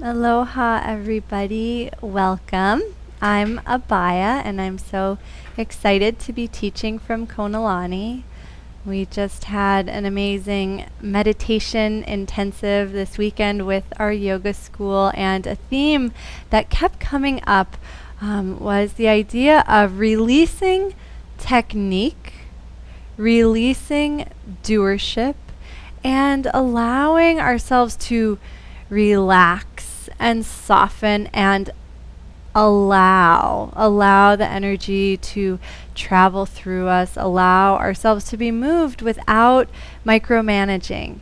Aloha, everybody. Welcome. I'm Abaya, and I'm so excited to be teaching from Konalani. We just had an amazing meditation intensive this weekend with our yoga school, and a theme that kept coming up was the idea of releasing technique, releasing doership, and allowing ourselves to relax and soften and allow the energy to travel through us, allow ourselves to be moved without micromanaging.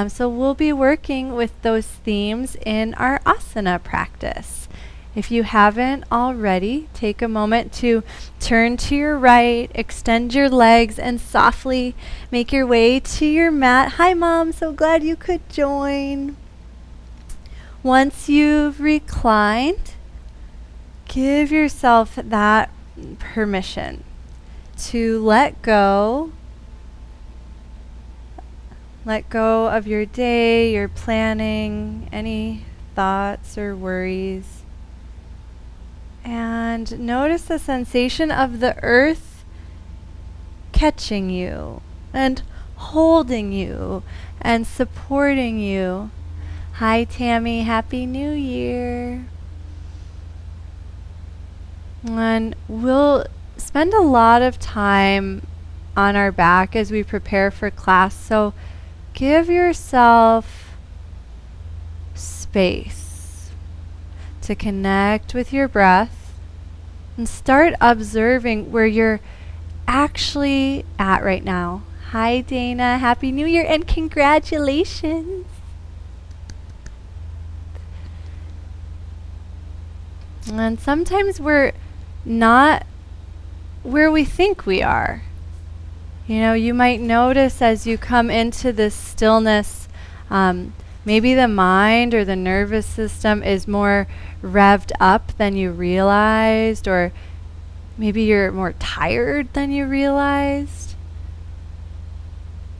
So we'll be working with those themes in our asana practice. If you haven't already, take a moment to turn to your right, extend your legs, and softly make your way to your mat. Hi, Mom. So glad you could join. Once you've reclined, give yourself that permission to let go. Let go of your day, your planning, any thoughts or worries. And notice the sensation of the earth catching you and holding you and supporting you. Hi, Tammy. Happy New Year. And we'll spend a lot of time on our back as we prepare for class. So give yourself space to connect with your breath and start observing where you're actually at right now. Hi, Dana. Happy New Year and congratulations. And sometimes we're not where we think we are. You know, you might notice as you come into this stillness, maybe the mind or the nervous system is more revved up than you realized, or maybe you're more tired than you realized.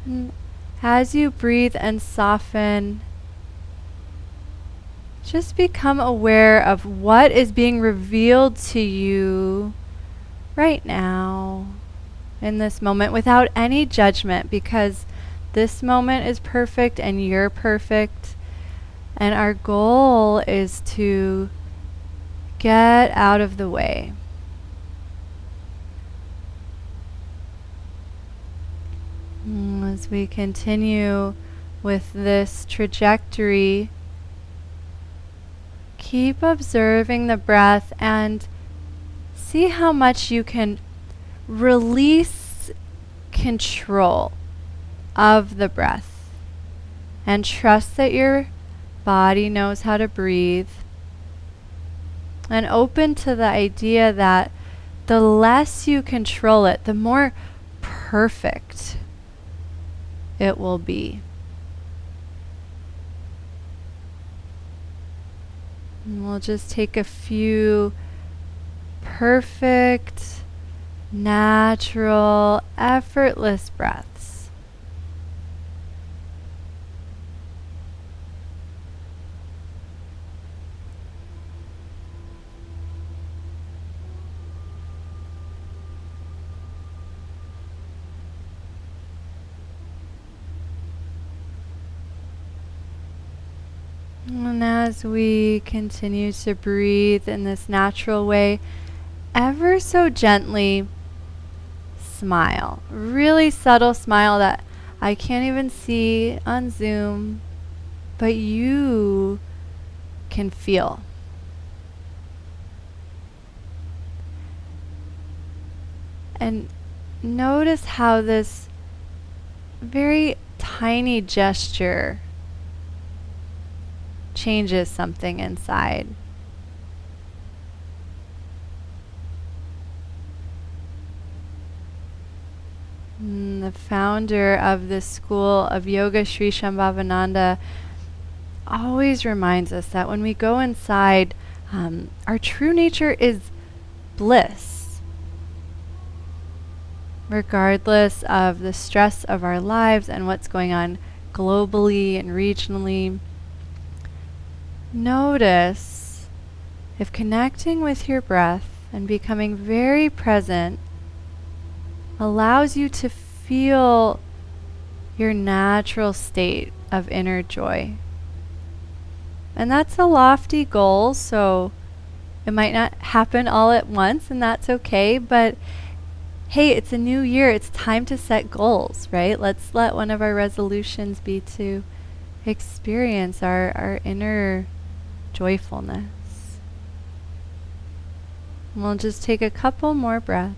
And as you breathe and soften, just become aware of what is being revealed to you right now in this moment without any judgment, because this moment is perfect and you're perfect. And our goal is to get out of the way. As we continue with this trajectory, keep observing the breath and see how much you can release control of the breath and trust that your body knows how to breathe, and open to the idea that the less you control it, the more perfect it will be. And we'll just take a few perfect, natural, effortless breaths. And as we continue to breathe in this natural way, ever so gently smile. Really subtle smile that I can't even see on Zoom, but you can feel. And notice how this very tiny gesture changes something inside. The founder of this school of yoga, Sri Shambhavananda, always reminds us that when we go inside, our true nature is bliss. Regardless of the stress of our lives and what's going on globally and regionally, Notice if connecting with your breath and becoming very present allows you to feel your natural state of inner joy. And that's a lofty goal, so it might not happen all at once, and that's okay, but hey, it's a new year. It's time to set goals, right? Let's let one of our resolutions be to experience our inner joyfulness. And we'll just take a couple more breaths.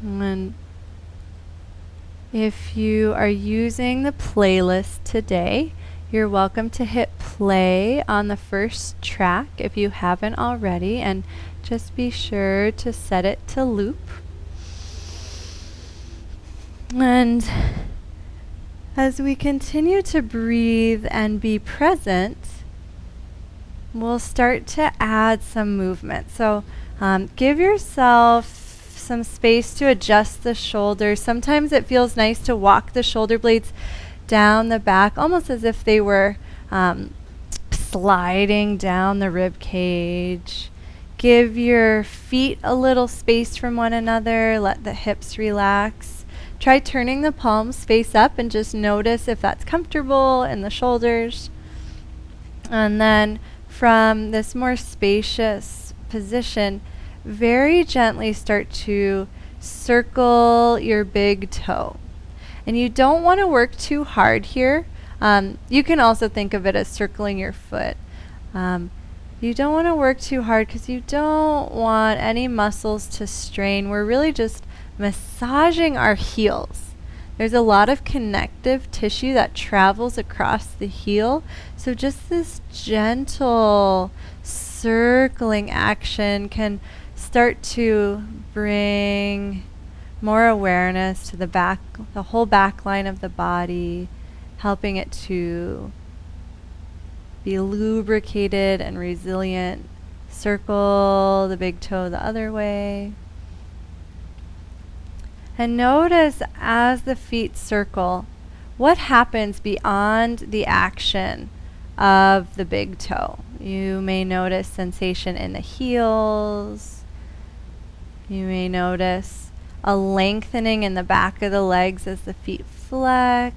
And if you are using the playlist today, you're welcome to hit play on the first track if you haven't already, and just be sure to set it to loop. And as we continue to breathe and be present, we'll start to add some movement. So give yourself some space to adjust the shoulders. Sometimes it feels nice to walk the shoulder blades down the back, almost as if they were sliding down the rib cage. Give your feet a little space from one another. Let the hips relax. Try turning the palms face up and just notice if that's comfortable in the shoulders. And then from this more spacious position, very gently start to circle your big toe. And you don't want to work too hard here. You can also think of it as circling your foot. You don't want to work too hard because you don't want any muscles to strain. We're really just massaging our heels. There's a lot of connective tissue that travels across the heel. So just this gentle circling action can start to bring more awareness to the whole back line of the body, helping it to be lubricated and resilient. Circle the big toe the other way. And notice as the feet circle, what happens beyond the action of the big toe. You may notice sensation in the heels. You may notice a lengthening in the back of the legs as the feet flex,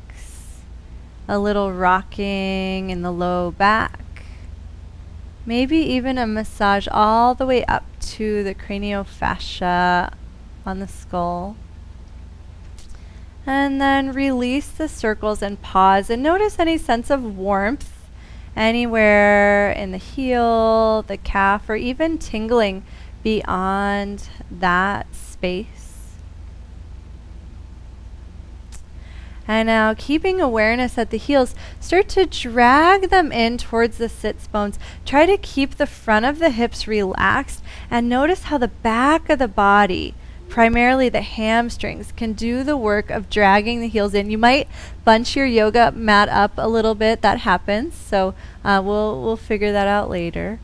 a little rocking in the low back, maybe even a massage all the way up to the craniofacial on the skull. And then release the circles and pause and notice any sense of warmth anywhere in the heel, the calf, or even tingling beyond that space. And now, keeping awareness at the heels, start to drag them in towards the sits bones. Try to keep the front of the hips relaxed and notice how the back of the body, primarily the hamstrings, can do the work of dragging the heels in. You might bunch your yoga mat up a little bit. That happens. So we'll figure that out later.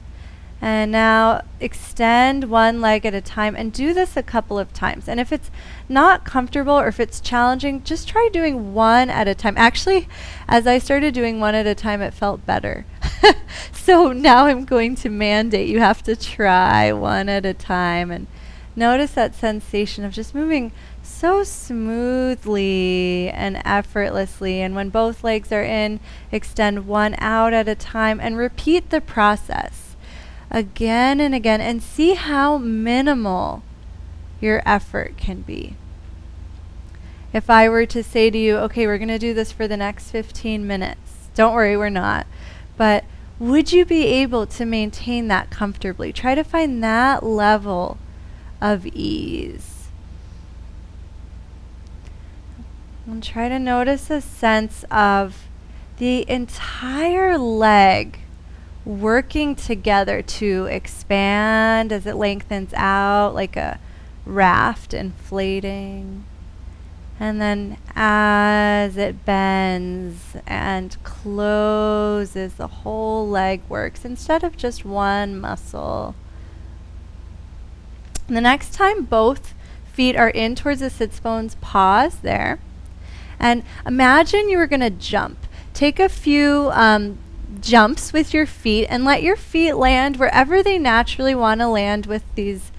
And now extend one leg at a time and do this a couple of times. And if it's not comfortable or if it's challenging, just try doing one at a time. Actually, as I started doing one at a time, it felt better. So now I'm going to mandate you have to try one at a time and notice that sensation of just moving so smoothly and effortlessly. And when both legs are in, extend one out at a time and repeat the process again and again, and see how minimal your effort can be. If I were to say to you, okay, we're going to do this for the next 15 minutes. Don't worry, we're not. But would you be able to maintain that comfortably? Try to find that level of ease. And try to notice a sense of the entire leg working together to expand as it lengthens out like a raft inflating. And then as it bends and closes, the whole leg works instead of just one muscle. The next time both feet are in towards the sits bones, pause there. And imagine you were going to jump. Take a few jumps with your feet and let your feet land wherever they naturally want to land with these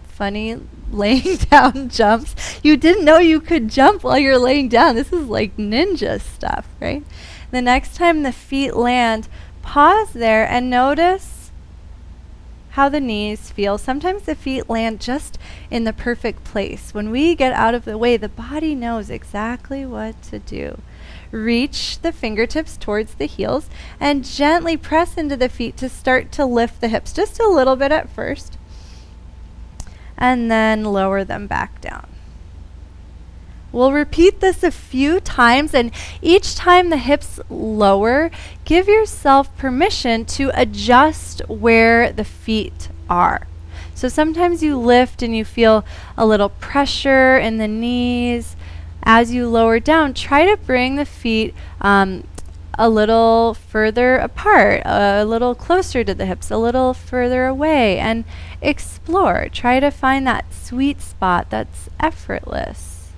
funny laying down jumps. You didn't know you could jump while you're laying down. This is like ninja stuff, right? The next time the feet land, pause there and notice how the knees feel. Sometimes the feet land just in the perfect place. When we get out of the way, the body knows exactly what to do. Reach the fingertips towards the heels and gently press into the feet to start to lift the hips just a little bit at first, and then lower them back down. We'll repeat this a few times, and each time the hips lower, give yourself permission to adjust where the feet are. So sometimes you lift and you feel a little pressure in the knees. As you lower down, try to bring the feet a little further apart, a little closer to the hips, a little further away, and explore. Try to find that sweet spot that's effortless.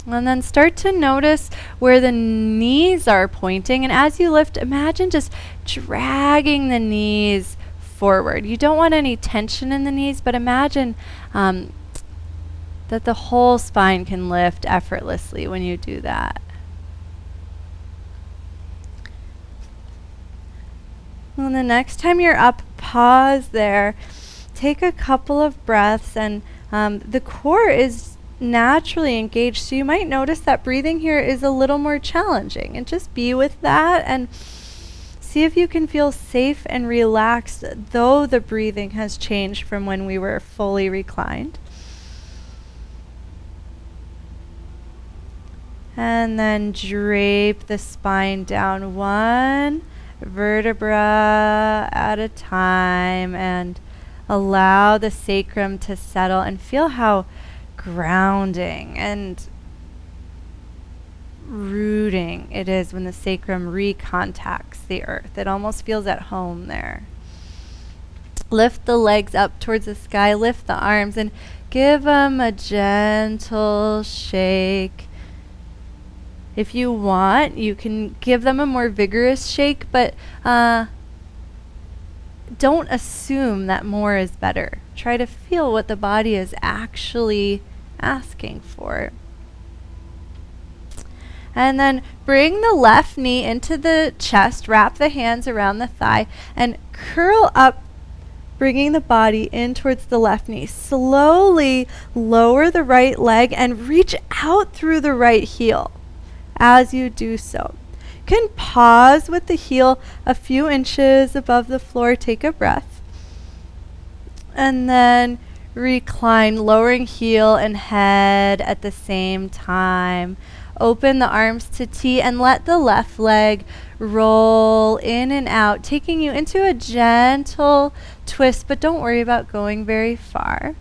And then start to notice where the knees are pointing. And as you lift, imagine just dragging the knees forward. You don't want any tension in the knees, but imagine that the whole spine can lift effortlessly when you do that. And the next time you're up, pause there. Take a couple of breaths, and the core is naturally engaged, so you might notice that breathing here is a little more challenging, and just be with that and see if you can feel safe and relaxed, though the breathing has changed from when we were fully reclined. And then drape the spine down one vertebra at a time and allow the sacrum to settle, and feel how grounding and rooting it is when the sacrum recontacts the earth. It almost feels at home there. Lift the legs up towards the sky, lift the arms, and give them a gentle shake. If you want, you can give them a more vigorous shake, but don't assume that more is better. Try to feel what the body is actually asking for. And then bring the left knee into the chest, wrap the hands around the thigh, and curl up, bringing the body in towards the left knee. Slowly lower the right leg and reach out through the right heel. As you do so, you can pause with the heel a few inches above the floor. Take a breath. And then recline, lowering heel and head at the same time. Open the arms to T and let the left leg roll in and out, taking you into a gentle twist, but don't worry about going very far.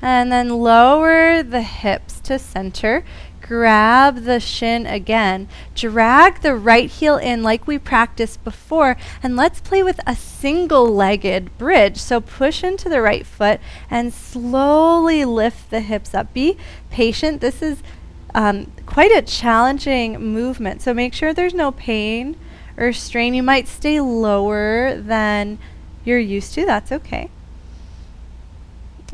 And then lower the hips to center. Grab the shin again. Drag the right heel in like we practiced before. And let's play with a single-legged bridge. So push into the right foot and slowly lift the hips up. Be patient. This is quite a challenging movement. So make sure there's no pain or strain. You might stay lower than you're used to. That's okay.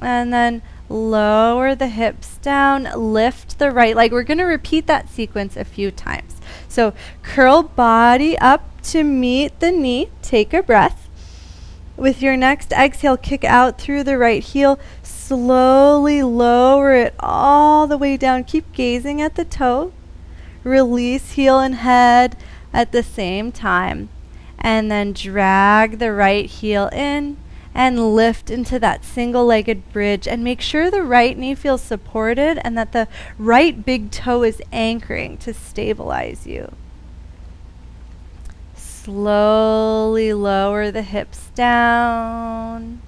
And then lower the hips down, lift the right leg. We're going to repeat that sequence a few times. So curl body up to meet the knee. Take a breath. With your next exhale, kick out through the right heel. Slowly lower it all the way down. Keep gazing at the toe. Release heel and head at the same time. And then drag the right heel in and lift into that single-legged bridge, and make sure the right knee feels supported and that the right big toe is anchoring to stabilize you. Slowly lower the hips down.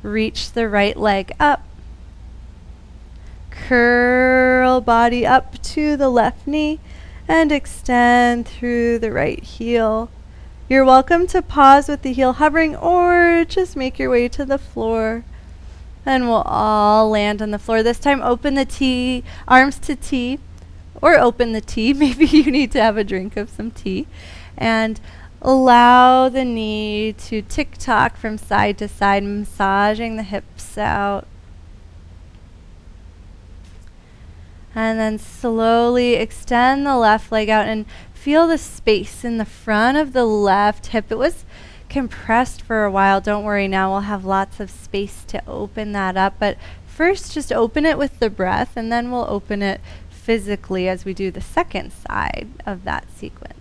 Reach the right leg up. Curl body up to the left knee and extend through the right heel. You're welcome to pause with the heel hovering or just make your way to the floor. And we'll all land on the floor. This time, open the tea, arms to tea, or open the tea. Maybe you need to have a drink of some tea. And allow the knee to tick-tock from side to side, massaging the hips out. And then slowly extend the left leg out and feel the space in the front of the left hip. It was compressed for a while. Don't worry, now we'll have lots of space to open that up. But first, just open it with the breath, and then we'll open it physically as we do the second side of that sequence.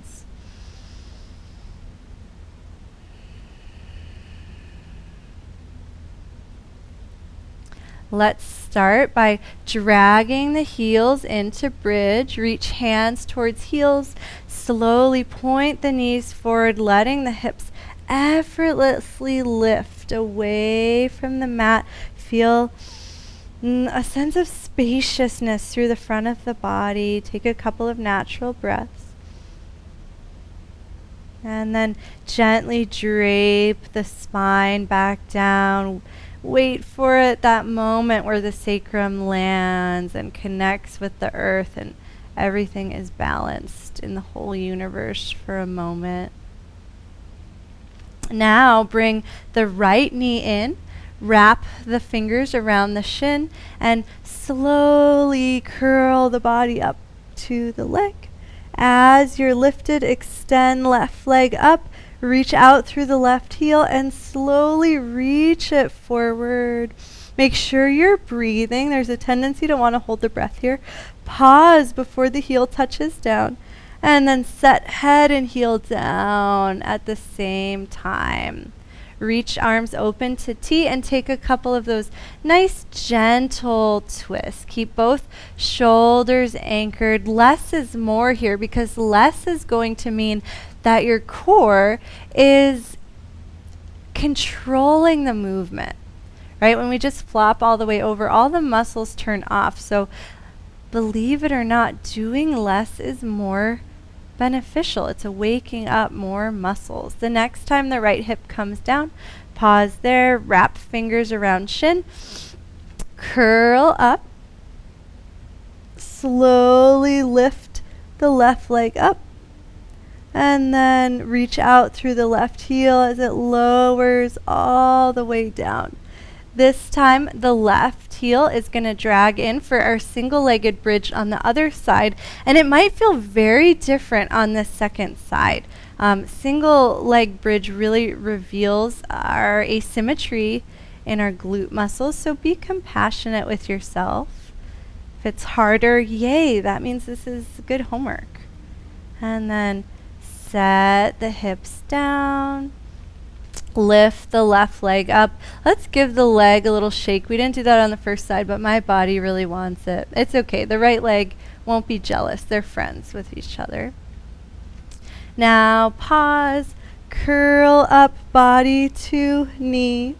Let's start by dragging the heels into bridge. Reach hands towards heels. Slowly point the knees forward, letting the hips effortlessly lift away from the mat. Feel a sense of spaciousness through the front of the body. Take a couple of natural breaths. And then gently drape the spine back down. Wait for it, that moment where the sacrum lands and connects with the earth and everything is balanced in the whole universe for a moment. Now bring the right knee in, wrap the fingers around the shin, and slowly curl the body up to the leg. As you're lifted, extend left leg up. Reach out through the left heel and slowly reach it forward. Make sure you're breathing. There's a tendency to want to hold the breath here. Pause before the heel touches down. And then set head and heel down at the same time. Reach arms open to T and take a couple of those nice gentle twists. Keep both shoulders anchored. Less is more here because less is going to mean that your core is controlling the movement, right? When we just flop all the way over, all the muscles turn off. So believe it or not, doing less is more beneficial. It's a waking up more muscles. The next time the right hip comes down, pause there, wrap fingers around shin, curl up, slowly lift the left leg up, and then reach out through the left heel as it lowers all the way down. This time, the left heel is going to drag in for our single-legged bridge on the other side, and it might feel very different on the second side. Single leg bridge really reveals our asymmetry in our glute muscles, so be compassionate with yourself. If it's harder, yay, that means this is good homework. And then set the hips down. Lift the left leg up. Let's give the leg a little shake. We didn't do that on the first side, but my body really wants it. It's okay. The right leg won't be jealous. They're friends with each other. Now pause. Curl up body to knee.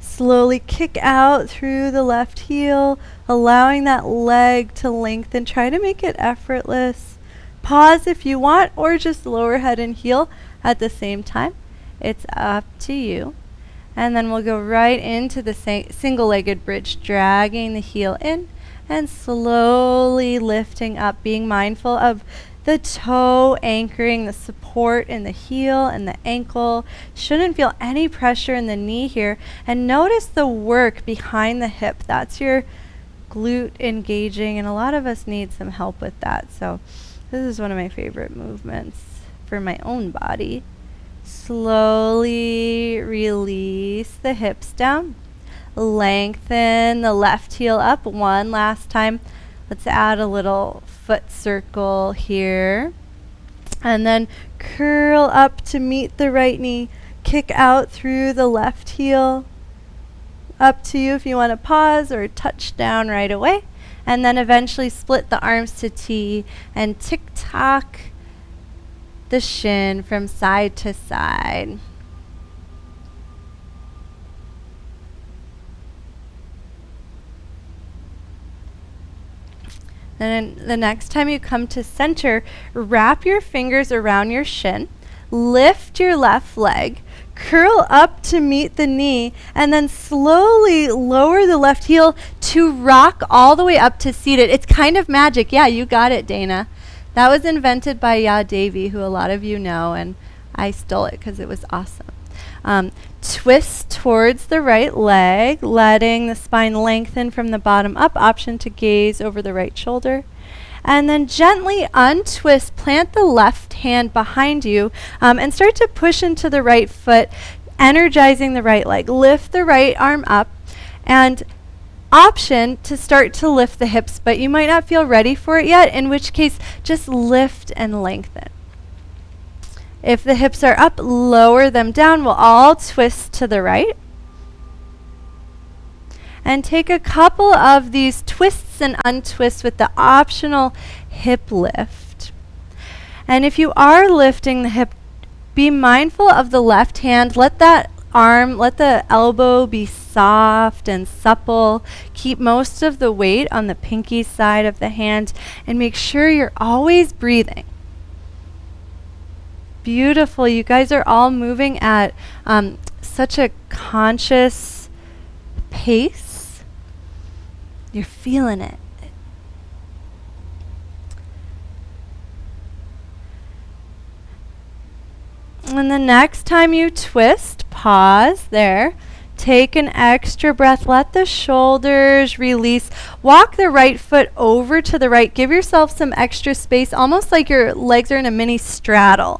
Slowly kick out through the left heel, allowing that leg to lengthen. Try to make it effortless. Pause if you want, or just lower head and heel at the same time. It's up to you. And then we'll go right into the single-legged bridge, dragging the heel in and slowly lifting up, being mindful of the toe anchoring the support in the heel and the ankle. Shouldn't feel any pressure in the knee here. And notice the work behind the hip. That's your glute engaging, and a lot of us need some help with that. So this is one of my favorite movements for my own body. Slowly release the hips down. Lengthen the left heel up one last time. Let's add a little foot circle here. And then curl up to meet the right knee. Kick out through the left heel. Up to you if you want to pause or touch down right away. And then eventually split the arms to T and tick-tock the shin from side to side. Then the next time you come to center, wrap your fingers around your shin. lift your left leg, curl up to meet the knee, and then slowly lower the left heel to rock all the way up to seated. It's kind of magic. Yeah, you got it, Dana. That was invented by Ya Devi, who a lot of you know, and I stole it because it was awesome. Twist towards the right leg, letting the spine lengthen from the bottom up, option to gaze over the right shoulder. And then gently untwist, plant the left hand behind you, and start to push into the right foot, energizing the right leg. Lift the right arm up, and option to start to lift the hips, but you might not feel ready for it yet, in which case just lift and lengthen. If the hips are up, lower them down. We'll all twist to the right. And take a couple of these twists and untwists with the optional hip lift. And if you are lifting the hip, be mindful of the left hand. Let that arm, let the elbow be soft and supple. Keep most of the weight on the pinky side of the hand and make sure you're always breathing. Beautiful. You guys are all moving at such a conscious pace. You're feeling it. And the next time you twist, pause there. Take an extra breath. Let the shoulders release. Walk the right foot over to the right. Give yourself some extra space, almost like your legs are in a mini straddle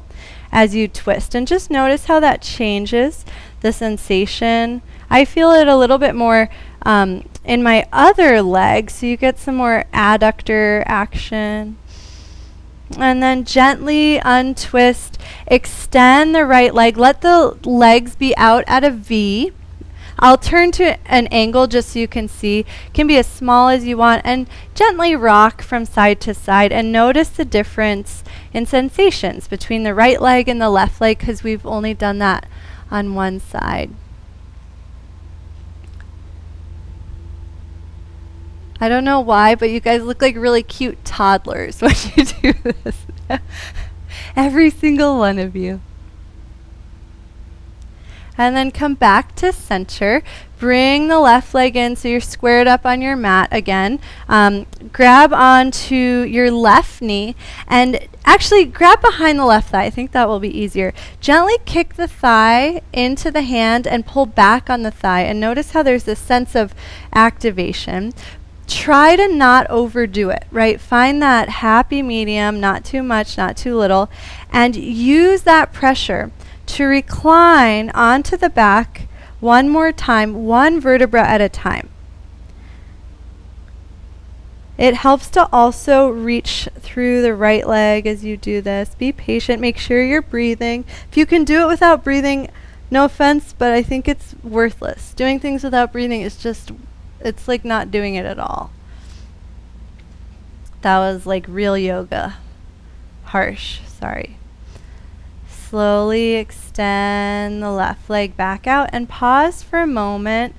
as you twist. And just notice how that changes the sensation. I feel it a little bit more in my other leg, so you get some more adductor action. And then gently untwist, extend the right leg. Let the legs be out at a V. I'll turn to an angle just so you can see. It can be as small as you want, and gently rock from side to side and notice the difference in sensations between the right leg and the left leg, because we've only done that on one side. I don't know why, but you guys look like really cute toddlers when you do this. Every single one of you. And then come back to center. Bring the left leg in so you're squared up on your mat again. Grab onto your left knee and actually grab behind the left thigh. I think that will be easier. Gently kick the thigh into the hand and pull back on the thigh. And notice how there's this sense of activation. Try to not overdo it, right? Find that happy medium, not too much, not too little, and use that pressure to recline onto the back one more time, one vertebra at a time. It helps to also reach through the right leg as you do this. Be patient, make sure you're breathing. If you can do it without breathing, no offense, but I think it's worthless. Doing things without breathing is just, it's like not doing it at all. That was like real yoga. Harsh, sorry. Slowly extend the left leg back out and pause for a moment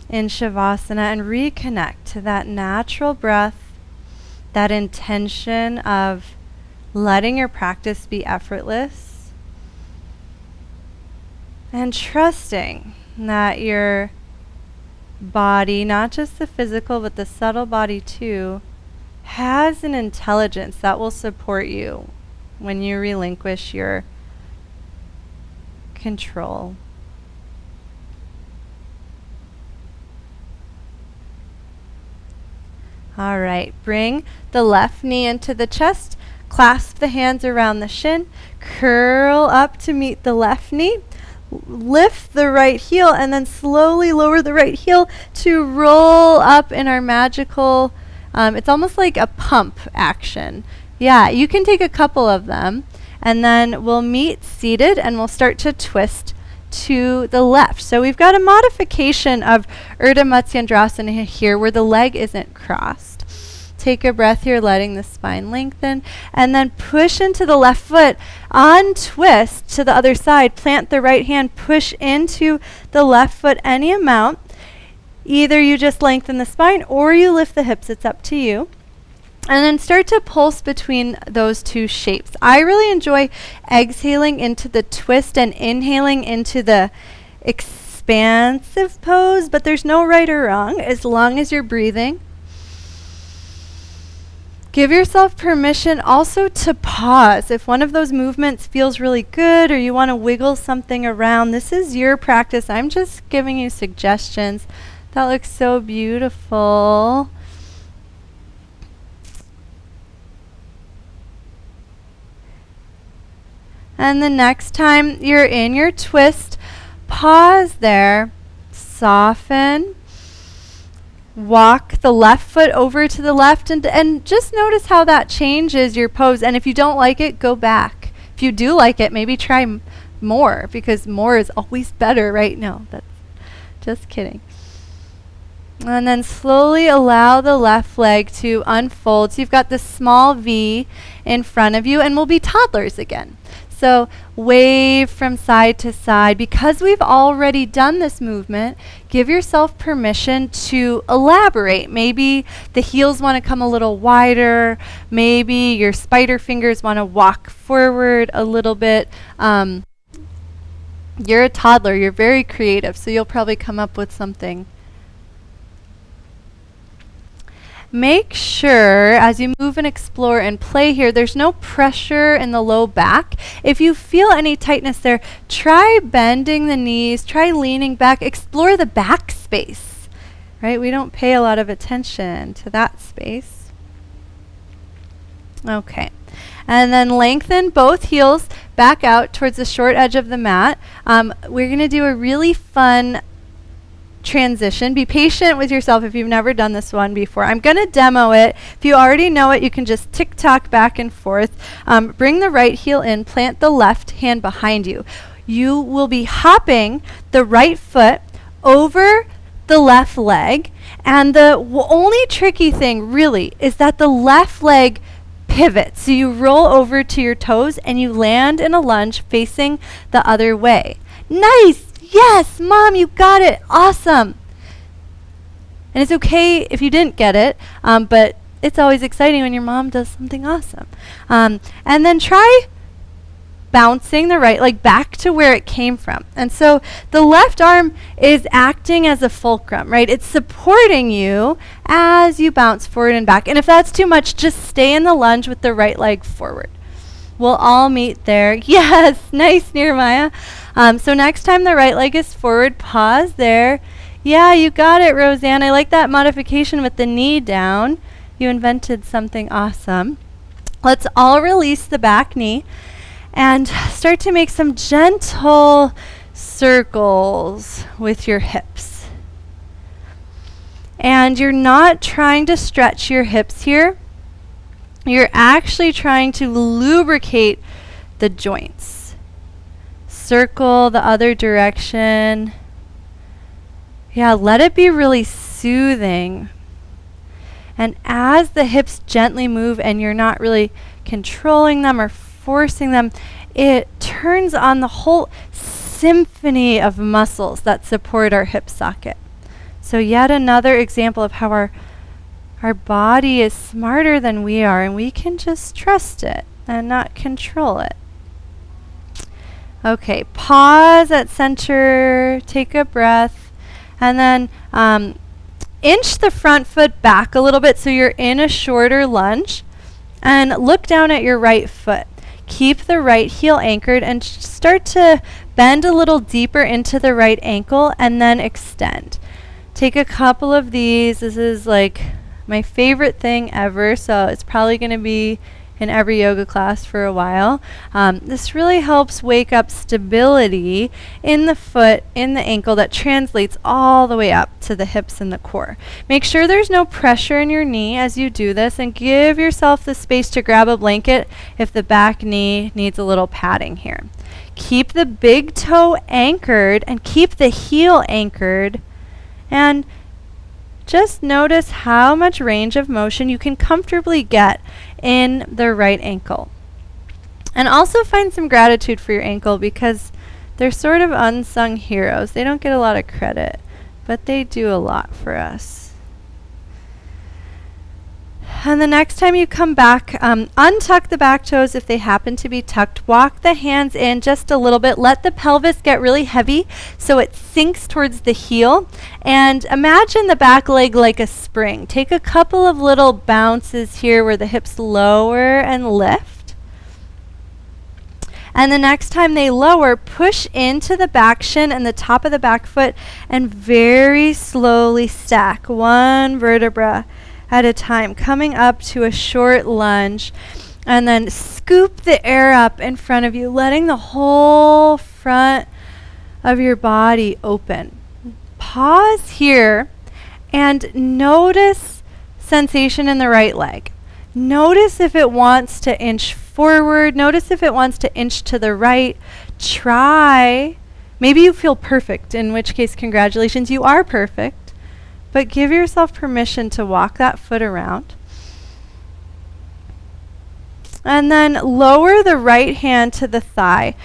in Shavasana and reconnect to that natural breath, that intention of letting your practice be effortless, and trusting that your body, not just the physical but the subtle body too, has an intelligence that will support you when you relinquish your control. All right, bring the left knee into the chest, clasp the hands around the shin, curl up to meet the left knee, lift the right heel, and then slowly lower the right heel to roll up in our magical, it's almost like a pump action. Yeah, you can take a couple of them, and then we'll meet seated and we'll start to twist to the left. So we've got a modification of Urdhva Matsyendrasana here where the leg isn't crossed. Take a breath here, letting the spine lengthen, and then push into the left foot, untwist to the other side, plant the right hand, push into the left foot any amount. Either you just lengthen the spine or you lift the hips, it's up to you. And then start to pulse between those two shapes. I really enjoy exhaling into the twist and inhaling into the expansive pose, but there's no right or wrong as long as you're breathing. Give yourself permission also to pause. If one of those movements feels really good or you want to wiggle something around, this is your practice. I'm just giving you suggestions. That looks so beautiful. And the next time you're in your twist, pause there, soften, walk the left foot over to the left, and just notice how that changes your pose. And if you don't like it, go back. If you do like it, maybe try more, because more is always better, right? No, that's just kidding. And then slowly allow the left leg to unfold. So you've got this small V in front of you, and we'll be toddlers again. So wave from side to side. Because we've already done this movement, give yourself permission to elaborate. Maybe the heels want to come a little wider. Maybe your spider fingers want to walk forward a little bit. You're a toddler. You're very creative, so you'll probably come up with something. Make sure as you move and explore and play here, there's no pressure in the low back. If you feel any tightness there, try bending the knees, try leaning back, explore the back space, right? We don't pay a lot of attention to that space. Okay. And then lengthen both heels back out towards the short edge of the mat. We're going to do a really fun transition. Be patient with yourself if you've never done this one before. I'm going to demo it. If you already know it, you can just tick-tock back and forth. Bring the right heel in, plant the left hand behind you. You will be hopping the right foot over the left leg, and the only tricky thing really is that the left leg pivots. So you roll over to your toes and you land in a lunge facing the other way. Nice! Yes, Mom, you got it. Awesome. And it's okay if you didn't get it, but it's always exciting when your mom does something awesome. And then try bouncing the right leg back to where it came from. And so the left arm is acting as a fulcrum, right? It's supporting you as you bounce forward and back. And if that's too much, just stay in the lunge with the right leg forward. We'll all meet there. Yes, nice, Nehemiah. So next time the right leg is forward, pause there. Yeah, you got it, Roseanne. I like that modification with the knee down. You invented something awesome. Let's all release the back knee and start to make some gentle circles with your hips. And you're not trying to stretch your hips here. You're actually trying to lubricate the joints. Circle the other direction. Yeah, let it be really soothing. And as the hips gently move and you're not really controlling them or forcing them, it turns on the whole symphony of muscles that support our hip socket. So yet another example of how our body is smarter than we are, and we can just trust it and not control it. Okay, pause at center, take a breath, and then inch the front foot back a little bit so you're in a shorter lunge, and look down at your right foot. Keep the right heel anchored and start to bend a little deeper into the right ankle and then extend. Take a couple of these. This is like my favorite thing ever, so it's probably going to be in every yoga class for a while. This really helps wake up stability in the foot, in the ankle, that translates all the way up to the hips and the core. Make sure there's no pressure in your knee as you do this, and give yourself the space to grab a blanket if the back knee needs a little padding here. Keep the big toe anchored and keep the heel anchored, and just notice how much range of motion you can comfortably get in the right ankle. And also find some gratitude for your ankle, because they're sort of unsung heroes. They don't get a lot of credit, but they do a lot for us. And the next time you come back, untuck the back toes if they happen to be tucked. Walk the hands in just a little bit. Let the pelvis get really heavy so it sinks towards the heel. And imagine the back leg like a spring. Take a couple of little bounces here where the hips lower and lift. And the next time they lower, push into the back shin and the top of the back foot and very slowly stack one vertebra at a time, coming up to a short lunge, and then scoop the air up in front of you, letting the whole front of your body open. Pause here and notice sensation in the right leg. Notice if it wants to inch forward. Notice if it wants to inch to the right. Try. Maybe you feel perfect, in which case, congratulations, you are perfect. But give yourself permission to walk that foot around. And then lower the right hand to the thigh.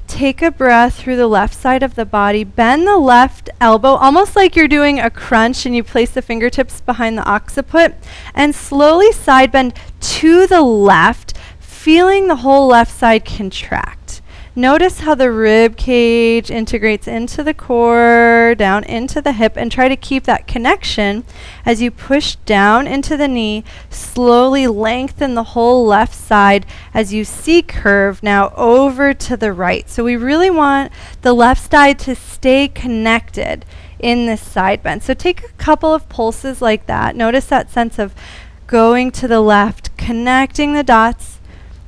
Take a breath through the left side of the body. Bend the left elbow, almost like you're doing a crunch, and you place the fingertips behind the occiput. And slowly side bend to the left, feeling the whole left side contract. Notice how the rib cage integrates into the core, down into the hip, and try to keep that connection as you push down into the knee. Slowly lengthen the whole left side as you C-curve now over to the right. So we really want the left side to stay connected in this side bend. So take a couple of pulses like that. Notice that sense of going to the left, connecting the dots,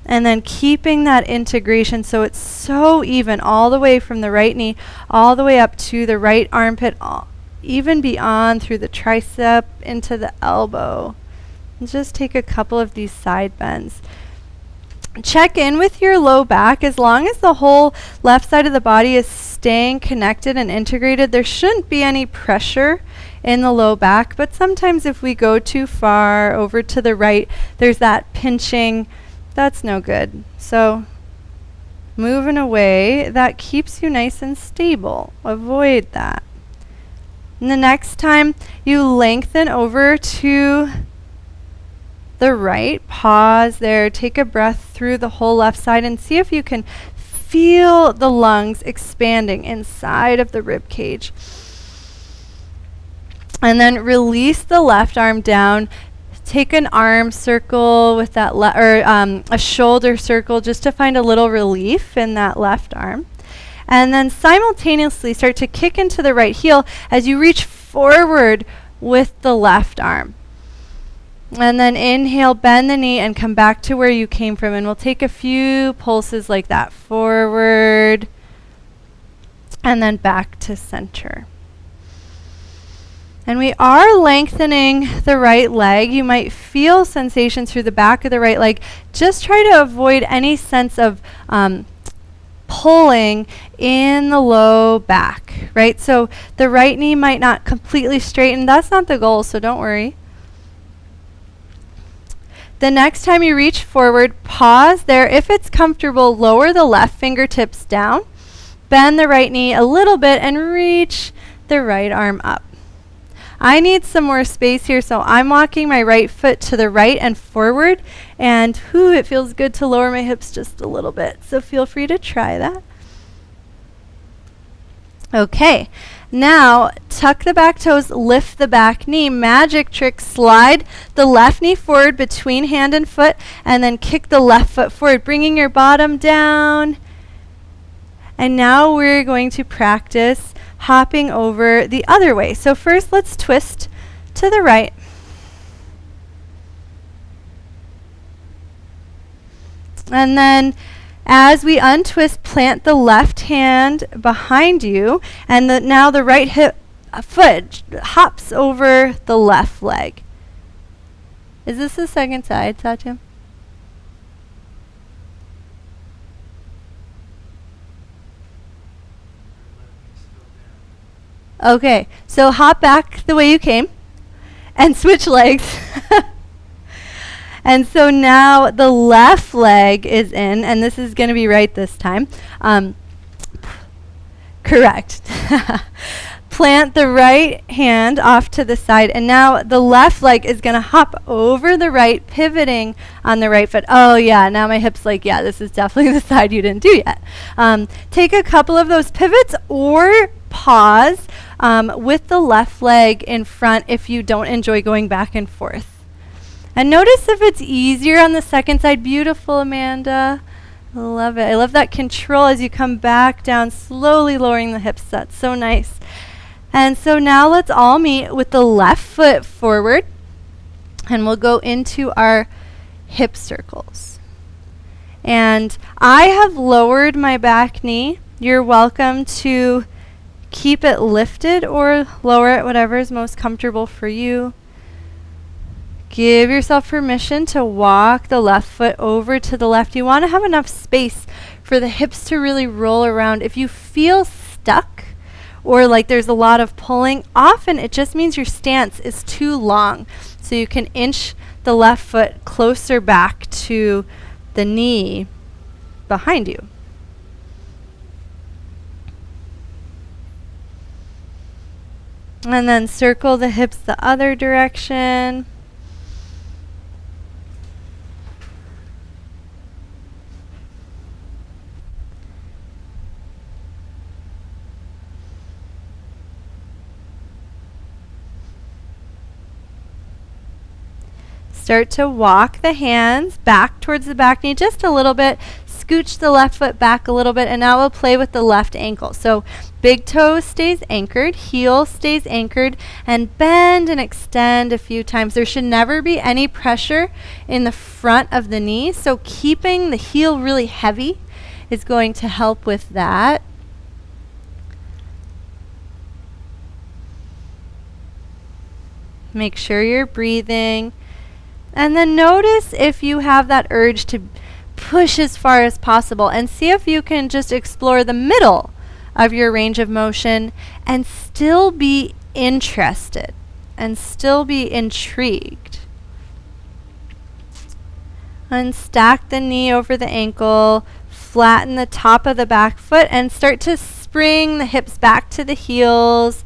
and then keeping that integration so it's so even all the way from the right knee all the way up to the right armpit, even beyond through the tricep into the elbow. And just take a couple of these side bends. Check in with your low back. As long as the whole left side of the body is staying connected and integrated, there shouldn't be any pressure in the low back. But sometimes if we go too far over to the right, there's that pinching. That's no good. So move in a way that keeps you nice and stable. Avoid that. And the next time you lengthen over to the right, pause there, take a breath through the whole left side and see if you can feel the lungs expanding inside of the rib cage. And then release the left arm down. Take an arm circle with that, a shoulder circle just to find a little relief in that left arm. And then simultaneously start to kick into the right heel as you reach forward with the left arm. And then inhale, bend the knee, and come back to where you came from. And we'll take a few pulses like that. Forward, and then back to center. And we are lengthening the right leg. You might feel sensations through the back of the right leg. Just try to avoid any sense of pulling in the low back, right? So the right knee might not completely straighten. That's not the goal, so don't worry. The next time you reach forward, pause there. If it's comfortable, lower the left fingertips down. Bend the right knee a little bit and reach the right arm up. I need some more space here, so I'm walking my right foot to the right and forward, and it feels good to lower my hips just a little bit, so feel free to try that. Okay, now tuck the back toes, lift the back knee. Magic trick, slide the left knee forward between hand and foot, and then kick the left foot forward, bringing your bottom down. And now we're going to practice hopping over the other way. So first, let's twist to the right. And then as we untwist, plant the left hand behind you, and now the right foot hops over the left leg. Is this the second side, Satya? Okay, so hop back the way you came and switch legs. And so now the left leg is in, and this is going to be right this time. Correct. Plant the right hand off to the side, and now the left leg is going to hop over the right, pivoting on the right foot. Oh yeah, now my hip's like, yeah, this is definitely the side you didn't do yet. Take a couple of those pivots or pause with the left leg in front if you don't enjoy going back and forth. And notice if it's easier on the second side. Beautiful, Amanda. I love it. I love that control as you come back down, slowly lowering the hips. That's so nice. And so now let's all meet with the left foot forward, and we'll go into our hip circles. And I have lowered my back knee. You're welcome to keep it lifted or lower it, whatever is most comfortable for you. Give yourself permission to walk the left foot over to the left. You want to have enough space for the hips to really roll around. If you feel stuck or like there's a lot of pulling, often it just means your stance is too long. So you can inch the left foot closer back to the knee behind you. And then circle the hips the other direction. Start to walk the hands back towards the back knee just a little bit. Scooch the left foot back a little bit, and now we'll play with the left ankle. So big toe stays anchored, heel stays anchored, and bend and extend a few times. There should never be any pressure in the front of the knee, so keeping the heel really heavy is going to help with that. Make sure you're breathing. And then notice if you have that urge to push as far as possible, and see if you can just explore the middle of your range of motion and still be interested and still be intrigued. Unstack the knee over the ankle, flatten the top of the back foot, and start to spring the hips back to the heels.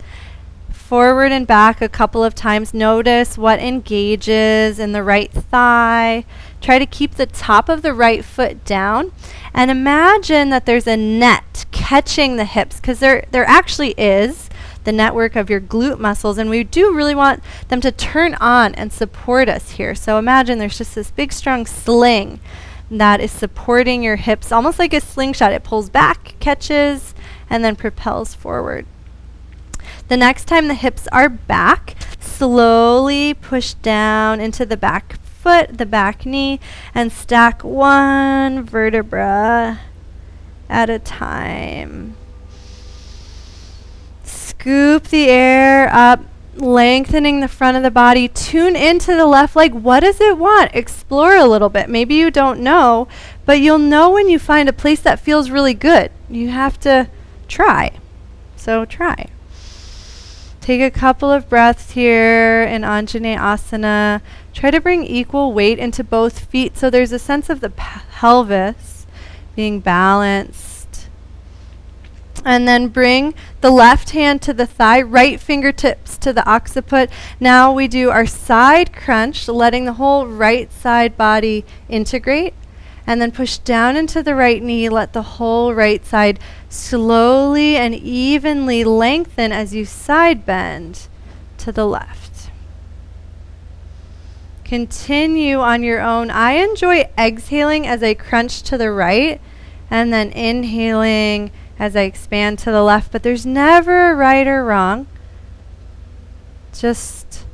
Forward and back a couple of times. Notice what engages in the right thigh. Try to keep the top of the right foot down. And imagine that there's a net catching the hips, because there actually is the network of your glute muscles, and we do really want them to turn on and support us here. So imagine there's just this big strong sling that is supporting your hips, almost like a slingshot. It pulls back, catches, and then propels forward. The next time the hips are back, slowly push down into the back foot, the back knee, and stack one vertebra at a time. Scoop the air up, lengthening the front of the body. Tune into the left leg. What does it want? Explore a little bit. Maybe you don't know, but you'll know when you find a place that feels really good. You have to try. So try. Take a couple of breaths here in Asana. Try to bring equal weight into both feet so there's a sense of the pelvis being balanced. And then bring the left hand to the thigh, right fingertips to the occiput. Now we do our side crunch, letting the whole right side body integrate. And then push down into the right knee. Let the whole right side slowly and evenly lengthen as you side bend to the left. Continue on your own. I enjoy exhaling as I crunch to the right and then inhaling as I expand to the left, but there's never a right or wrong. Just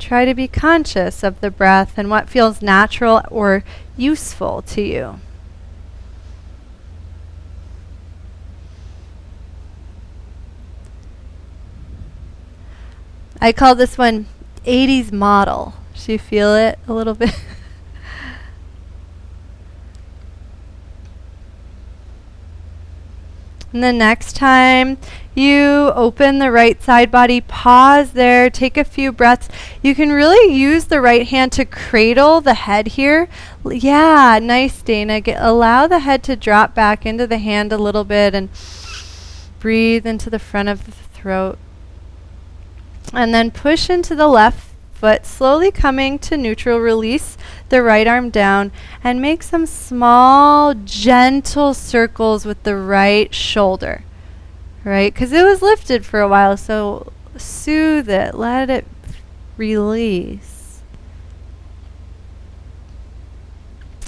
try to be conscious of the breath and what feels natural or useful to you. I call this one 80s model. Do you feel it a little bit? And the next time you open the right side body, pause there, take a few breaths. You can really use the right hand to cradle the head here. Yeah, nice, Dana. Allow the head to drop back into the hand a little bit and breathe into the front of the throat. And then push into the left foot, slowly coming to neutral. Release the right arm down and make some small, gentle circles with the right shoulder, right? Because it was lifted for a while, so soothe it, let it release.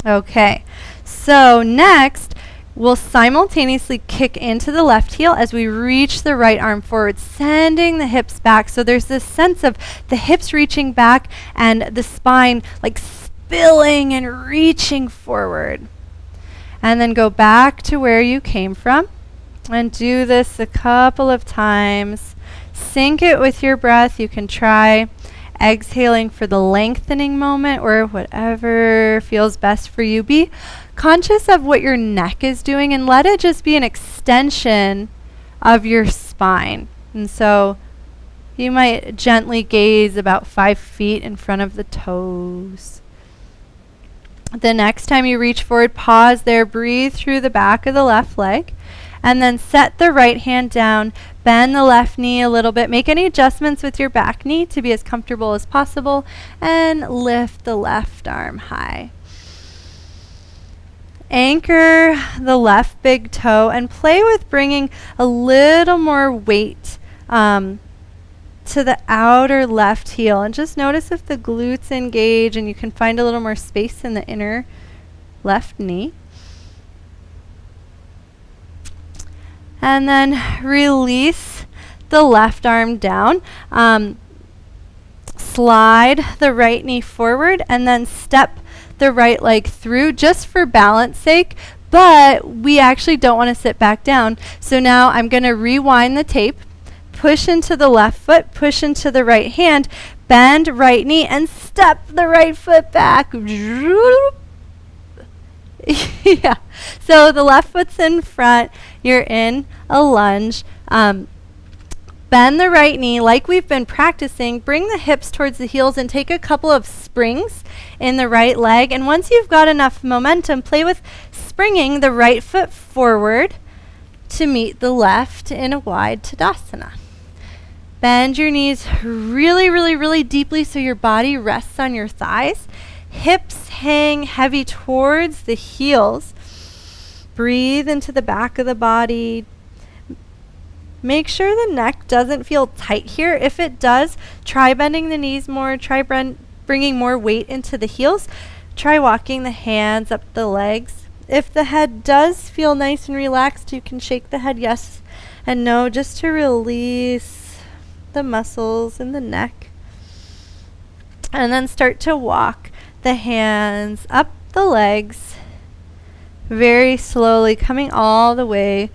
Okay, so next, we'll simultaneously kick into the left heel as we reach the right arm forward, sending the hips back. So there's this sense of the hips reaching back and the spine like spilling and reaching forward. And then go back to where you came from and do this a couple of times. Sync it with your breath. You can try exhaling for the lengthening moment or whatever feels best for you. Be conscious of what your neck is doing and let it just be an extension of your spine. And so you might gently gaze about 5 feet in front of the toes. The next time you reach forward, pause there, breathe through the back of the left leg, and then set the right hand down, bend the left knee a little bit, make any adjustments with your back knee to be as comfortable as possible, and lift the left arm high. Anchor the left big toe and play with bringing a little more weight to the outer left heel. And just notice if the glutes engage and you can find a little more space in the inner left knee. And then release the left arm down. Slide the right knee forward and then step the right leg through just for balance sake, but we actually don't want to sit back down. So now I'm going to rewind the tape, push into the left foot, push into the right hand, bend right knee, and step the right foot back. Yeah. So the left foot's in front. You're in a lunge. Bend the right knee like we've been practicing. Bring the hips towards the heels and take a couple of springs in the right leg. And once you've got enough momentum, play with springing the right foot forward to meet the left in a wide Tadasana. Bend your knees really, really, really deeply so your body rests on your thighs. Hips hang heavy towards the heels. Breathe into the back of the body. Make sure the neck doesn't feel tight here. If it does, try bending the knees more. Try bringing more weight into the heels. Try walking the hands up the legs. If the head does feel nice and relaxed, you can shake the head yes and no just to release the muscles in the neck. And then start to walk the hands up the legs very slowly, coming all the way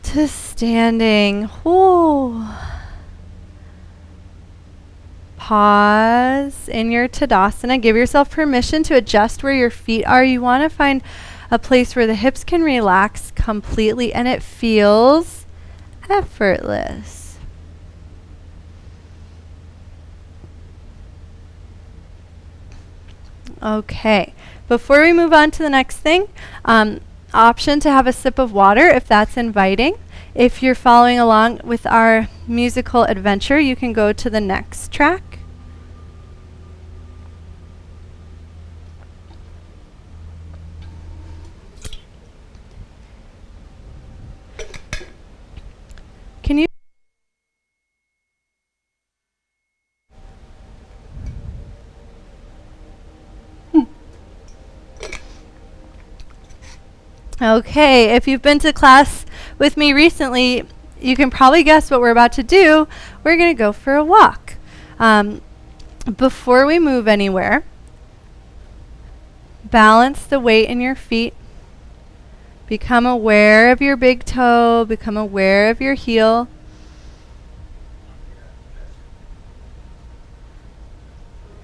to standing. Ooh. Pause in your Tadasana. Give yourself permission to adjust where your feet are. You want to find a place where the hips can relax completely and it feels effortless. Okay, before we move on to the next thing, option to have a sip of water if that's inviting. If you're following along with our musical adventure, you can go to the next track. Can you? Okay, if you've been to class with me recently, you can probably guess what we're about to do. We're going to go for a walk. Before we move anywhere, balance the weight in your feet. Become aware of your big toe. Become aware of your heel.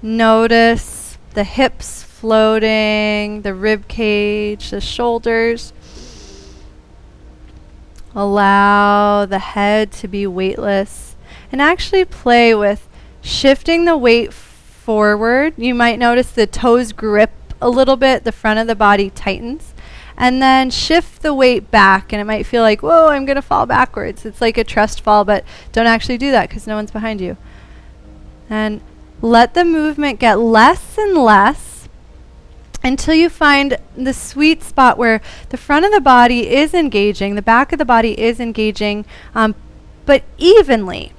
Notice the hips floating, the rib cage, the shoulders. Allow the head to be weightless and actually play with shifting the weight forward. You might notice the toes grip a little bit, the front of the body tightens, and then shift the weight back. And it might feel like, whoa, I'm going to fall backwards. It's like a trust fall, but don't actually do that because no one's behind you. And let the movement get less and less until you find the sweet spot where the front of the body is engaging, the back of the body is engaging, but evenly.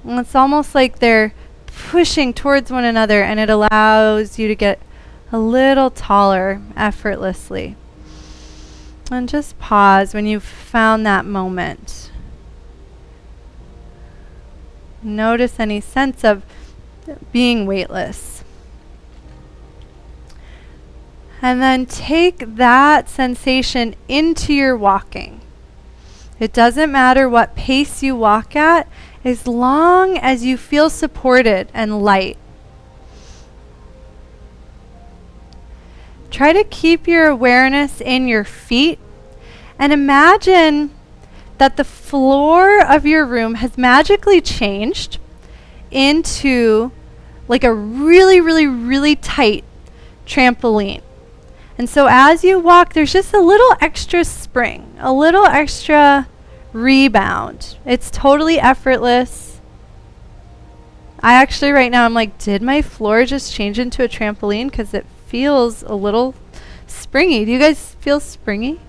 And it's almost like they're pushing towards one another, and it allows you to get a little taller effortlessly. And just pause when you've found that moment. Notice any sense of being weightless. And then take that sensation into your walking. It doesn't matter what pace you walk at, as long as you feel supported and light. Try to keep your awareness in your feet and imagine that the floor of your room has magically changed into like a really, really, really tight trampoline. And so as you walk, there's just a little extra spring, a little extra rebound. It's totally effortless. I actually right now I'm like, did my floor just change into a trampoline? Because it feels a little springy. Do you guys feel springy?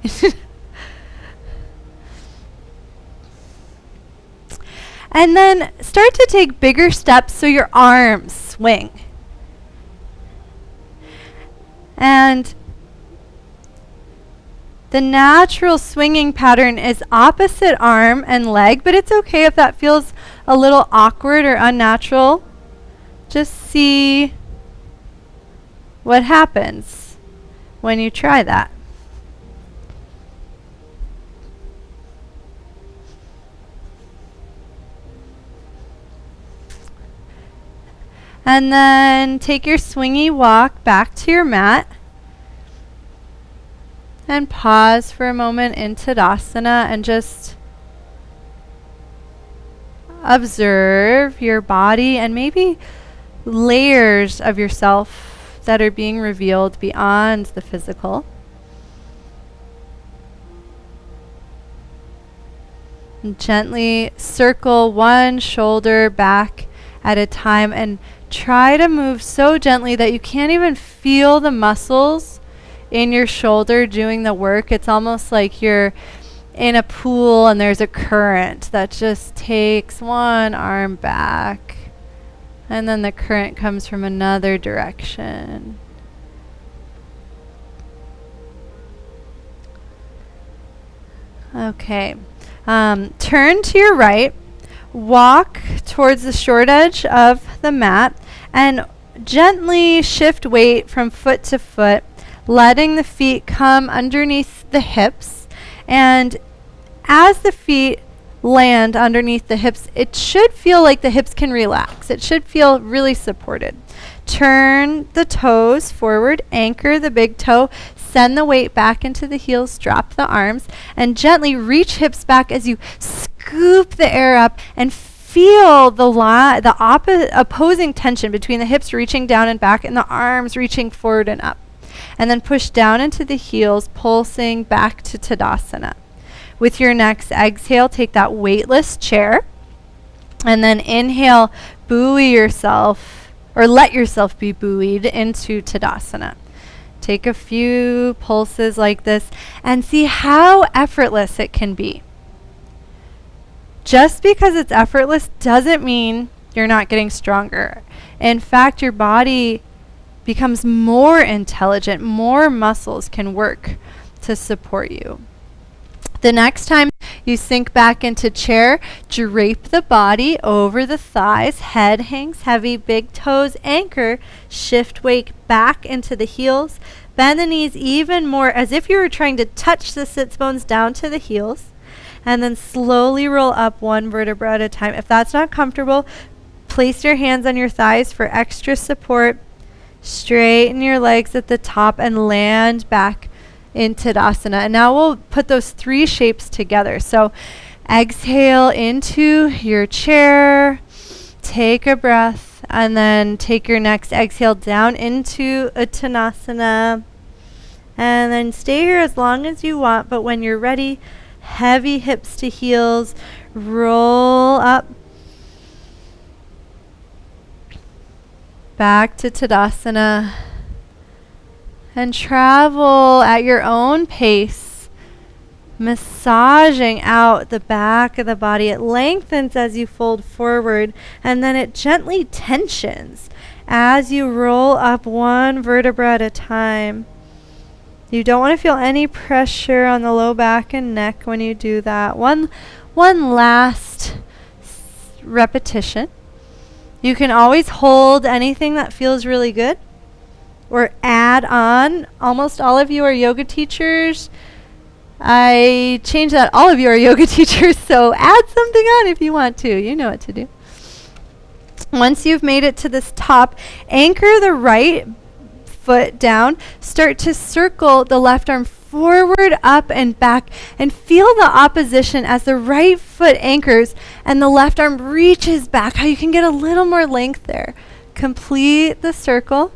And then start to take bigger steps so your arms swing. And the natural swinging pattern is opposite arm and leg, but it's okay if that feels a little awkward or unnatural. Just see what happens when you try that. And then take your swingy walk back to your mat. And pause for a moment in Tadasana and just observe your body and maybe layers of yourself that are being revealed beyond the physical. And gently circle one shoulder back at a time and try to move so gently that you can't even feel the muscles in your shoulder doing the work. It's almost like you're in a pool and there's a current that just takes one arm back and then the current comes from another direction. Okay. Turn to your right, walk towards the short edge of the mat and gently shift weight from foot to foot, letting the feet come underneath the hips. And as the feet land underneath the hips, it should feel like the hips can relax. It should feel really supported. Turn the toes forward, anchor the big toe, send the weight back into the heels, drop the arms, and gently reach hips back as you scoop the air up and feel the opposing tension between the hips reaching down and back and the arms reaching forward and up. And then push down into the heels, pulsing back to Tadasana. With your next exhale, take that weightless chair. And then inhale, buoy yourself, or let yourself be buoyed into Tadasana. Take a few pulses like this and see how effortless it can be. Just because it's effortless doesn't mean you're not getting stronger. In fact, your body becomes more intelligent, more muscles can work to support you. The next time you sink back into chair, drape the body over the thighs, head hangs heavy, big toes anchor, shift weight back into the heels, bend the knees even more as if you were trying to touch the sits bones down to the heels, and then slowly roll up one vertebra at a time. If that's not comfortable, place your hands on your thighs for extra support. Straighten your legs at the top and land back in Tadasana. And now we'll put those three shapes together. So exhale into your chair, take a breath, and then take your next exhale down into Uttanasana. And then stay here as long as you want, but when you're ready, heavy hips to heels, roll up. Back to Tadasana. And travel at your own pace, massaging out the back of the body. It lengthens as you fold forward, and then it gently tensions as you roll up one vertebra at a time. You don't want to feel any pressure on the low back and neck when you do that. One last repetition. You can always hold anything that feels really good or add on. Almost all of you are yoga teachers. I changed that. All of you are yoga teachers, so add something on if you want to. You know what to do. Once you've made it to this top, anchor the right foot down. Start to circle the left arm forward, up, and back, and feel the opposition as the right foot anchors and the left arm reaches back. How you can get a little more length there. Complete the circle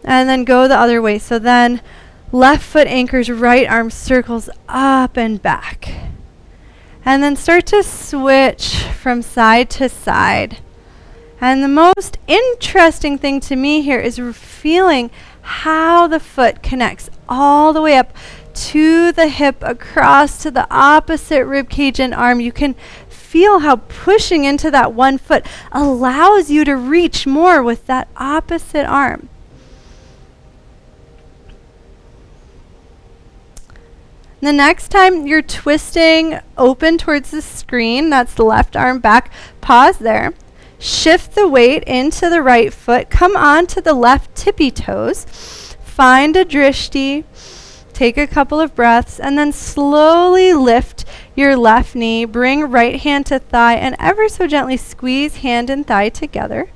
and then go the other way. So then left foot anchors, right arm circles up and back. And then start to switch from side to side. And the most interesting thing to me here is feeling how the foot connects all the way up to the hip, across to the opposite rib cage and arm. You can feel how pushing into that one foot allows you to reach more with that opposite arm. The next time you're twisting open towards the screen, that's the left arm back, pause there. Shift the weight into the right foot. Come onto the left tippy toes. Find a drishti. Take a couple of breaths and then slowly lift your left knee. Bring right hand to thigh and ever so gently squeeze hand and thigh together.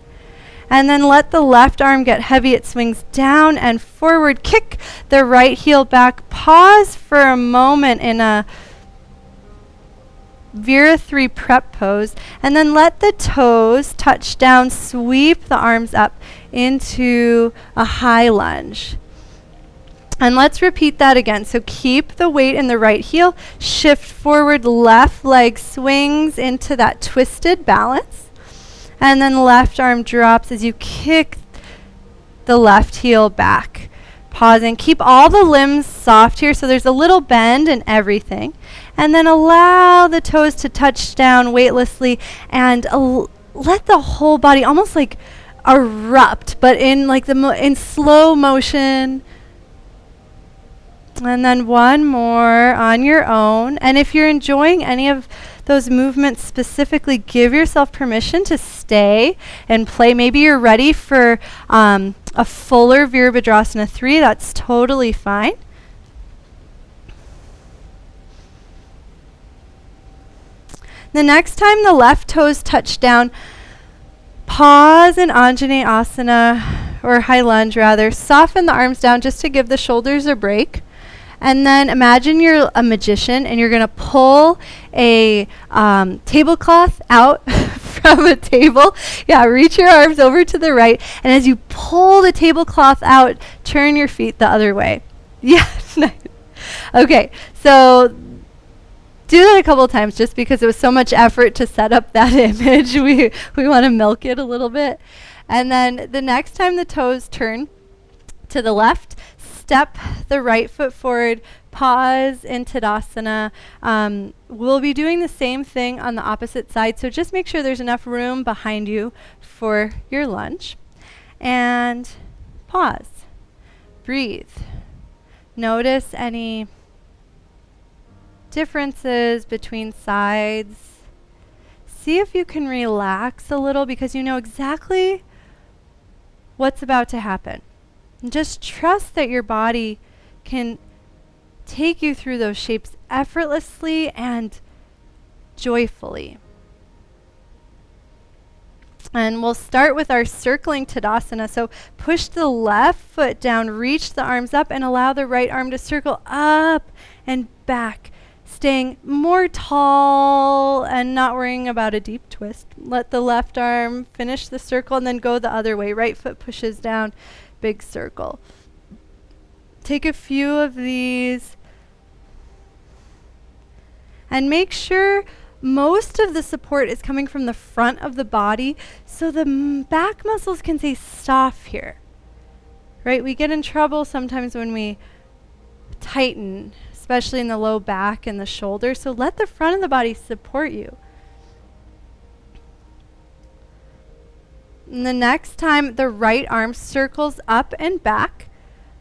And then let the left arm get heavy. It swings down and forward. Kick the right heel back. Pause for a moment in a Vira 3 prep pose, and then let the toes touch down, sweep the arms up into a high lunge. And let's repeat that again. So keep the weight in the right heel, shift forward, left leg swings into that twisted balance, and then left arm drops as you kick the left heel back. Pausing. Keep all the limbs soft here, so there's a little bend in everything. And then allow the toes to touch down weightlessly and let the whole body almost like erupt, but in like in slow motion. And then one more on your own. And if you're enjoying any of those movements specifically, give yourself permission to stay and play. Maybe you're ready for a fuller Virabhadrasana 3. That's totally fine. The next time the left toes touch down, pause in Anjaneyasana, or high lunge rather. Soften the arms down just to give the shoulders a break. And then imagine you're a magician and you're going to pull a tablecloth out from a table. Yeah, reach your arms over to the right. And as you pull the tablecloth out, turn your feet the other way. Yeah, nice. Okay, so do that a couple times just because it was so much effort to set up that image. We want to milk it a little bit. And then the next time the toes turn to the left, step the right foot forward, pause in Tadasana. We'll be doing the same thing on the opposite side, so just make sure there's enough room behind you for your lunge. And pause. Breathe. Notice any differences between sides. See if you can relax a little because you know exactly what's about to happen. And just trust that your body can take you through those shapes effortlessly and joyfully. And we'll start with our circling Tadasana. So push the left foot down, reach the arms up, and allow the right arm to circle up and back, staying more tall and not worrying about a deep twist. Let the left arm finish the circle and then go the other way. Right foot pushes down, big circle. Take a few of these. And make sure most of the support is coming from the front of the body so the back muscles can stay soft here. Right? We get in trouble sometimes when we tighten, especially in the low back and the shoulders. So let the front of the body support you. And the next time the right arm circles up and back,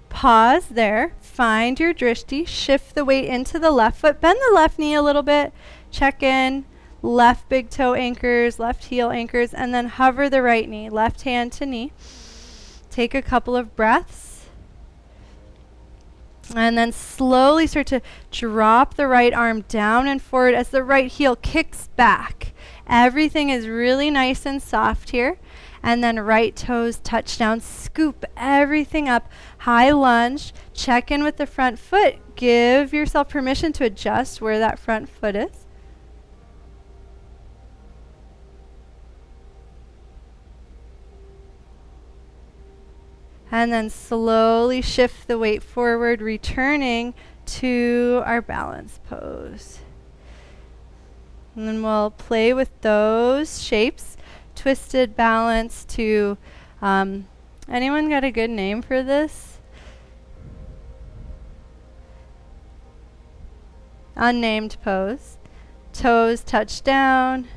pause there, find your drishti, shift the weight into the left foot, bend the left knee a little bit, check in, left big toe anchors, left heel anchors, and then hover the right knee, left hand to knee. Take a couple of breaths. And then slowly start to drop the right arm down and forward as the right heel kicks back. Everything is really nice and soft here. And then right toes touch down, scoop everything up, high lunge, check in with the front foot. Give yourself permission to adjust where that front foot is. And then slowly shift the weight forward, returning to our balance pose. And then we'll play with those shapes. Twisted balance to, anyone got a good name for this? Unnamed pose. Toes touch down,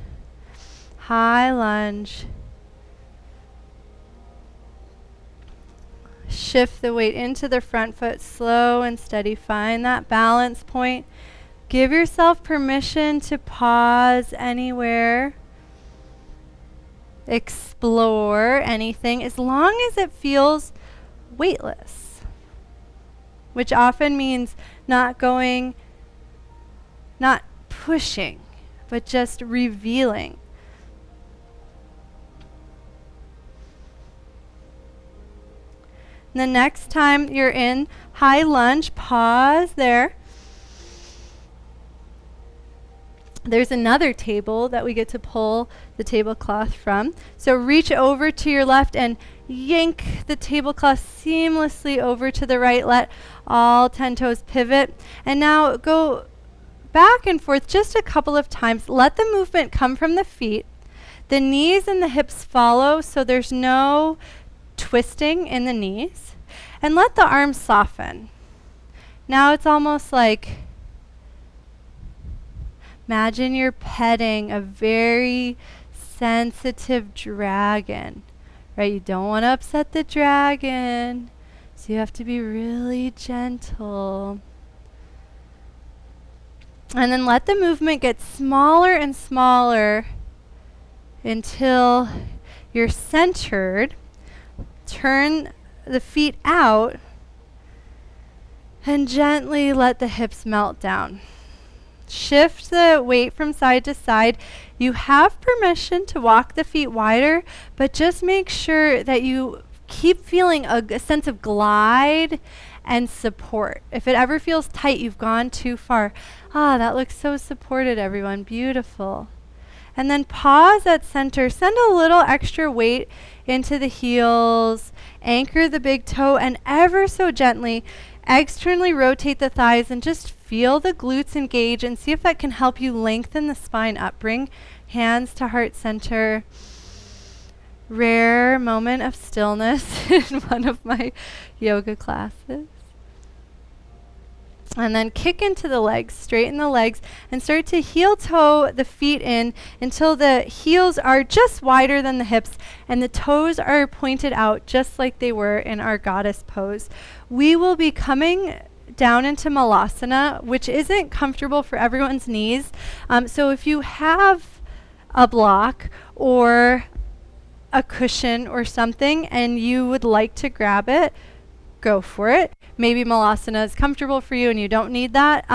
high lunge. Shift the weight into the front foot, slow and steady. Find that balance point. Give yourself permission to pause anywhere. Explore anything as long as it feels weightless, which often means not going, not pushing, but just revealing. The next time you're in high lunge, pause there. There's another table that we get to pull the tablecloth from. So reach over to your left and yank the tablecloth seamlessly over to the right. Let all 10 toes pivot. And now go back and forth just a couple of times. Let the movement come from the feet. The knees and the hips follow, so there's no twisting in the knees. And let the arms soften. Now it's almost like, imagine you're petting a very sensitive dragon, right? You don't want to upset the dragon, so you have to be really gentle. And then let the movement get smaller and smaller until you're centered. Turn the feet out and gently let the hips melt down. Shift the weight from side to side. You have permission to walk the feet wider, but just make sure that you keep feeling a sense of glide and support. If it ever feels tight, you've gone too far. Ah, that looks so supported, everyone. Beautiful. And then pause at center. Send a little extra weight into the heels. Anchor the big toe and ever so gently externally rotate the thighs and just feel the glutes engage and see if that can help you lengthen the spine up. Bring hands to heart center. Rare moment of stillness in one of my yoga classes. And then kick into the legs, straighten the legs, and start to heel toe the feet in until the heels are just wider than the hips and the toes are pointed out just like they were in our goddess pose. We will be coming down into Malasana, which isn't comfortable for everyone's knees. So if you have a block or a cushion or something and you would like to grab it, go for it. Maybe Malasana is comfortable for you and you don't need that.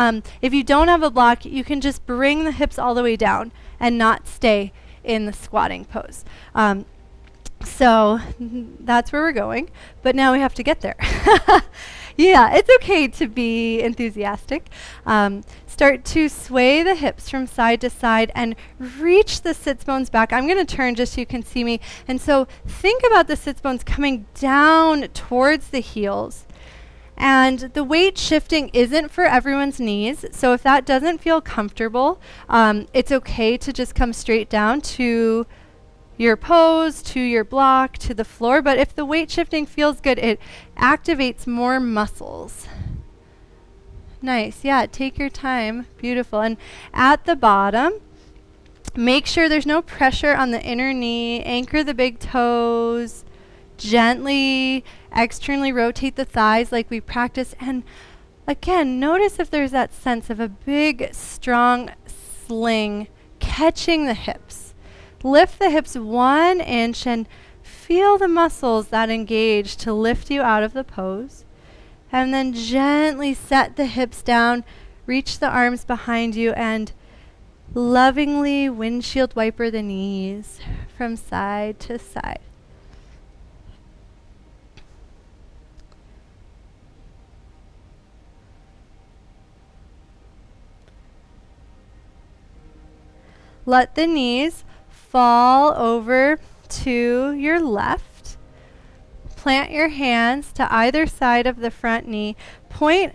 If you don't have a block, you can just bring the hips all the way down and not stay in the squatting pose. So that's where we're going, but now we have to get there. Yeah, it's okay to be enthusiastic. Start to sway the hips from side to side and reach the sits bones back. I'm going to turn just so you can see me. And so think about the sits bones coming down towards the heels And the weight shifting isn't for everyone's knees. So if that doesn't feel comfortable, it's okay to just come straight down to your pose, to your block, to the floor. But if the weight shifting feels good, it activates more muscles. Nice. Yeah, take your time. Beautiful. And at the bottom, make sure there's no pressure on the inner knee. Anchor the big toes. Gently externally rotate the thighs like we practiced. And again, notice if there's that sense of a big, strong sling catching the hips. Lift the hips 1 inch and feel the muscles that engage to lift you out of the pose. And then gently set the hips down, reach the arms behind you, and lovingly windshield wiper the knees from side to side. Let the knees fall over to your left. Plant your hands to either side of the front knee. Point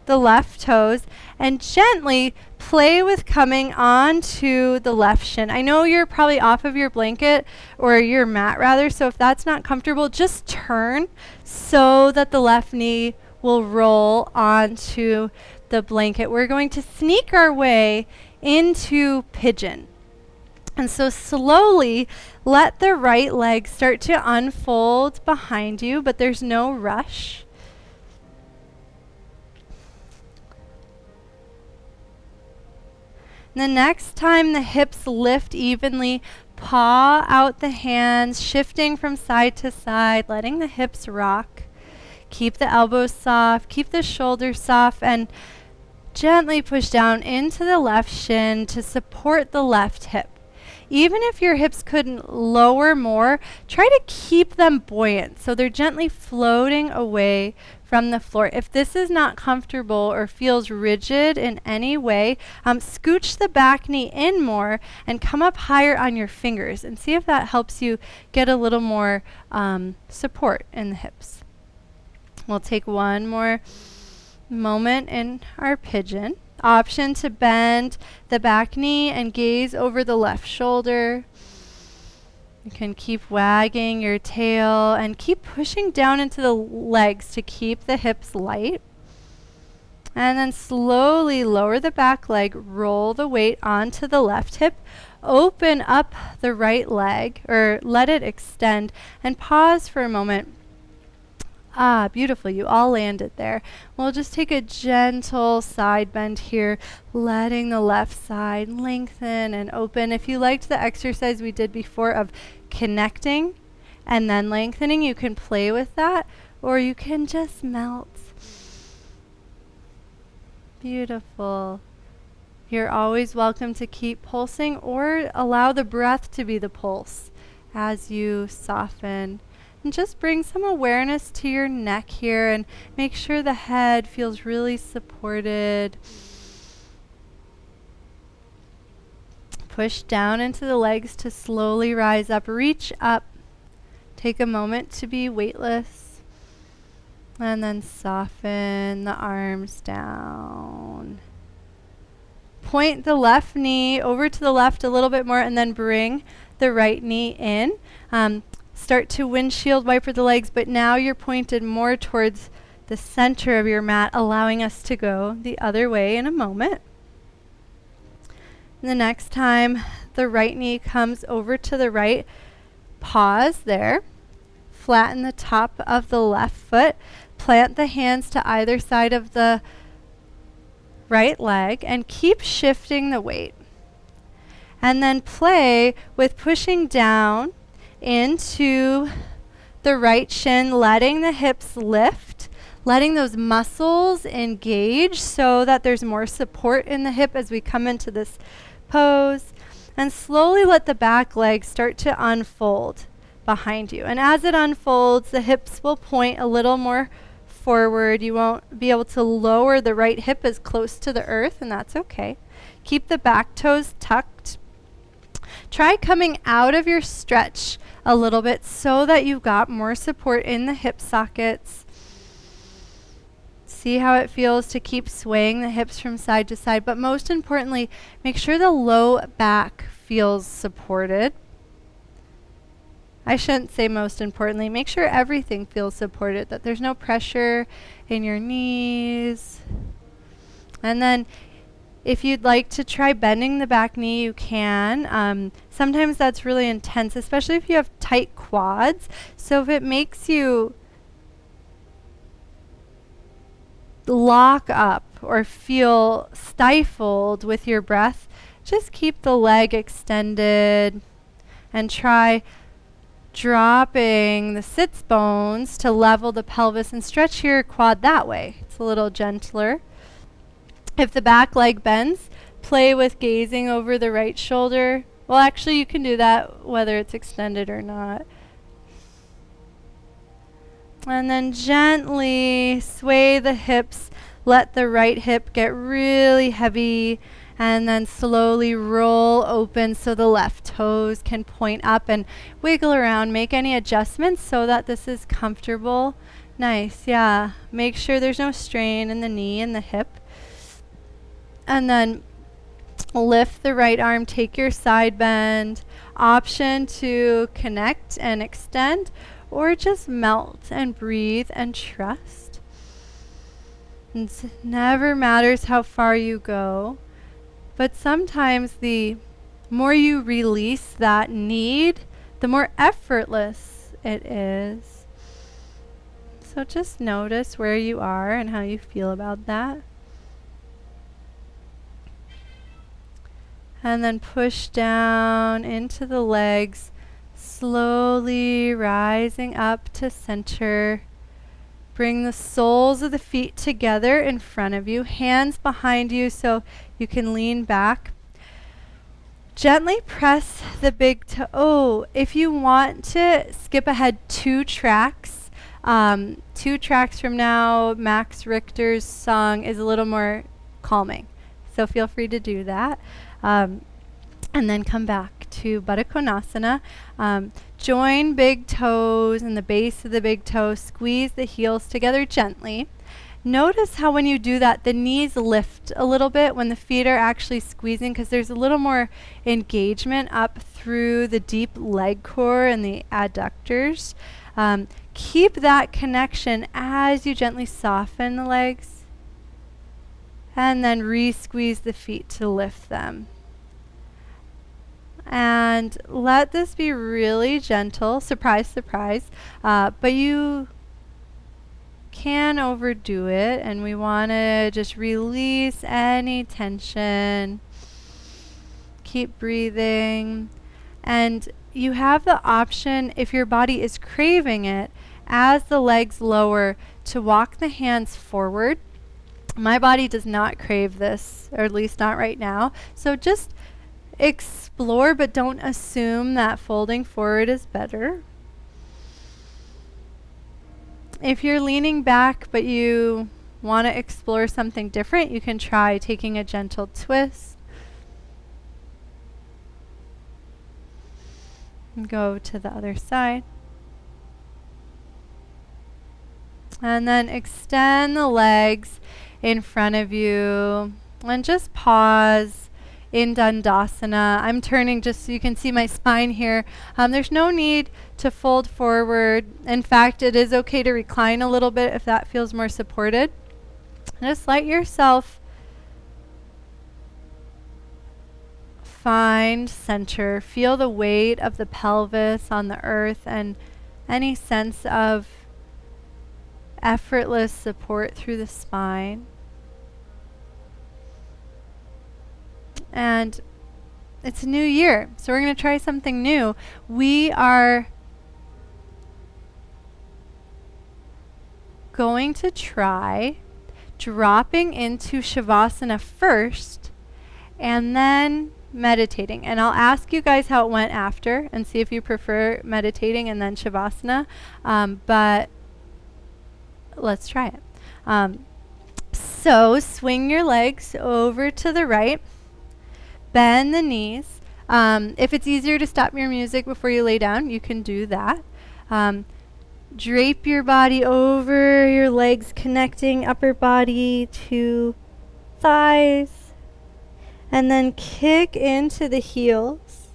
the left toes and gently play with coming onto the left shin. I know you're probably off of your blanket or your mat rather, so if that's not comfortable, just turn so that the left knee will roll onto the blanket. We're going to sneak our way into pigeon. And so slowly let the right leg start to unfold behind you, but there's no rush. The next time the hips lift evenly, paw out the hands, shifting from side to side, letting the hips rock. Keep the elbows soft, keep the shoulders soft, and gently push down into the left shin to support the left hip. Even if your hips couldn't lower more, try to keep them buoyant so they're gently floating away from the floor. If this is not comfortable or feels rigid in any way, scooch the back knee in more and come up higher on your fingers and see if that helps you get a little more support in the hips. We'll take one more moment in our pigeon. Option to bend the back knee and gaze over the left shoulder. You can keep wagging your tail and keep pushing down into the legs to keep the hips light. And then slowly lower the back leg, roll the weight onto the left hip, open up the right leg or let it extend and pause for a moment. Ah, beautiful. You all landed there. We'll just take a gentle side bend here, letting the left side lengthen and open. If you liked the exercise we did before of connecting and then lengthening, you can play with that, or you can just melt. Beautiful. You're always welcome to keep pulsing or allow the breath to be the pulse as you soften. And just bring some awareness to your neck here and make sure the head feels really supported. Push down into the legs to slowly rise up. Reach up. Take a moment to be weightless. And then soften the arms down. Point the left knee over to the left a little bit more and then bring the right knee in. Start to windshield wiper the legs, but now you're pointed more towards the center of your mat, allowing us to go the other way in a moment. The next time the right knee comes over to the right, pause there. Flatten the top of the left foot. Plant the hands to either side of the right leg and keep shifting the weight. And then play with pushing down into the right shin, letting the hips lift, letting those muscles engage so that there's more support in the hip as we come into this pose. And slowly let the back leg start to unfold behind you. And as it unfolds, the hips will point a little more forward. You won't be able to lower the right hip as close to the earth, and that's okay. Keep the back toes tucked. Try coming out of your stretch a little bit so that you've got more support in the hip sockets. See how it feels to keep swaying the hips from side to side, but most importantly, make sure the low back feels supported. I shouldn't say most importantly, make sure everything feels supported, that there's no pressure in your knees. And then if you'd like to try bending the back knee, you can. Sometimes that's really intense, especially if you have tight quads. So if it makes you lock up or feel stifled with your breath, just keep the leg extended and try dropping the sits bones to level the pelvis and stretch your quad that way. It's a little gentler. If the back leg bends, play with gazing over the right shoulder. Well, actually, you can do that whether it's extended or not. And then gently sway the hips. Let the right hip get really heavy. And then slowly roll open so the left toes can point up and wiggle around. Make any adjustments so that this is comfortable. Nice, yeah. Make sure there's no strain in the knee and the hip. And then lift the right arm, take your side bend. Option to connect and extend, or just melt and breathe and trust. It never matters how far you go, but sometimes the more you release that need, the more effortless it is. So just notice where you are and how you feel about that. And then push down into the legs, slowly rising up to center. Bring the soles of the feet together in front of you, hands behind you so you can lean back. Gently press the big toe. Oh, if you want to skip ahead 2 tracks, 2 tracks from now, Max Richter's song is a little more calming. So feel free to do that. And then come back to Baddha Konasana. Join big toes in the base of the big toe. Squeeze the heels together gently. Notice how when you do that, the knees lift a little bit when the feet are actually squeezing, because there's a little more engagement up through the deep leg core and the adductors. Keep that connection as you gently soften the legs. And then re-squeeze the feet to lift them. And let this be really gentle. Surprise, surprise. But you can overdo it, and we want to just release any tension. Keep breathing. And you have the option, if your body is craving it, as the legs lower, to walk the hands forward. My body does not crave this, or at least not right now. So just explore, but don't assume that folding forward is better. If you're leaning back but you want to explore something different, you can try taking a gentle twist. And go to the other side. And then extend the legs in front of you. And just pause in Tadasana. I'm turning just so you can see my spine here. There's no need to fold forward. In fact, it is okay to recline a little bit if that feels more supported. Just let yourself find center. Feel the weight of the pelvis on the earth and any sense of effortless support through the spine. And it's a new year, so we're going to try something new. We are going to try dropping into Shavasana first and then meditating. And I'll ask you guys how it went after and see if you prefer meditating and then Shavasana. But let's try it. So swing your legs over to the right. Bend the knees. If it's easier to stop your music before you lay down, you can do that. Drape your body over your legs, connecting upper body to thighs. And then kick into the heels.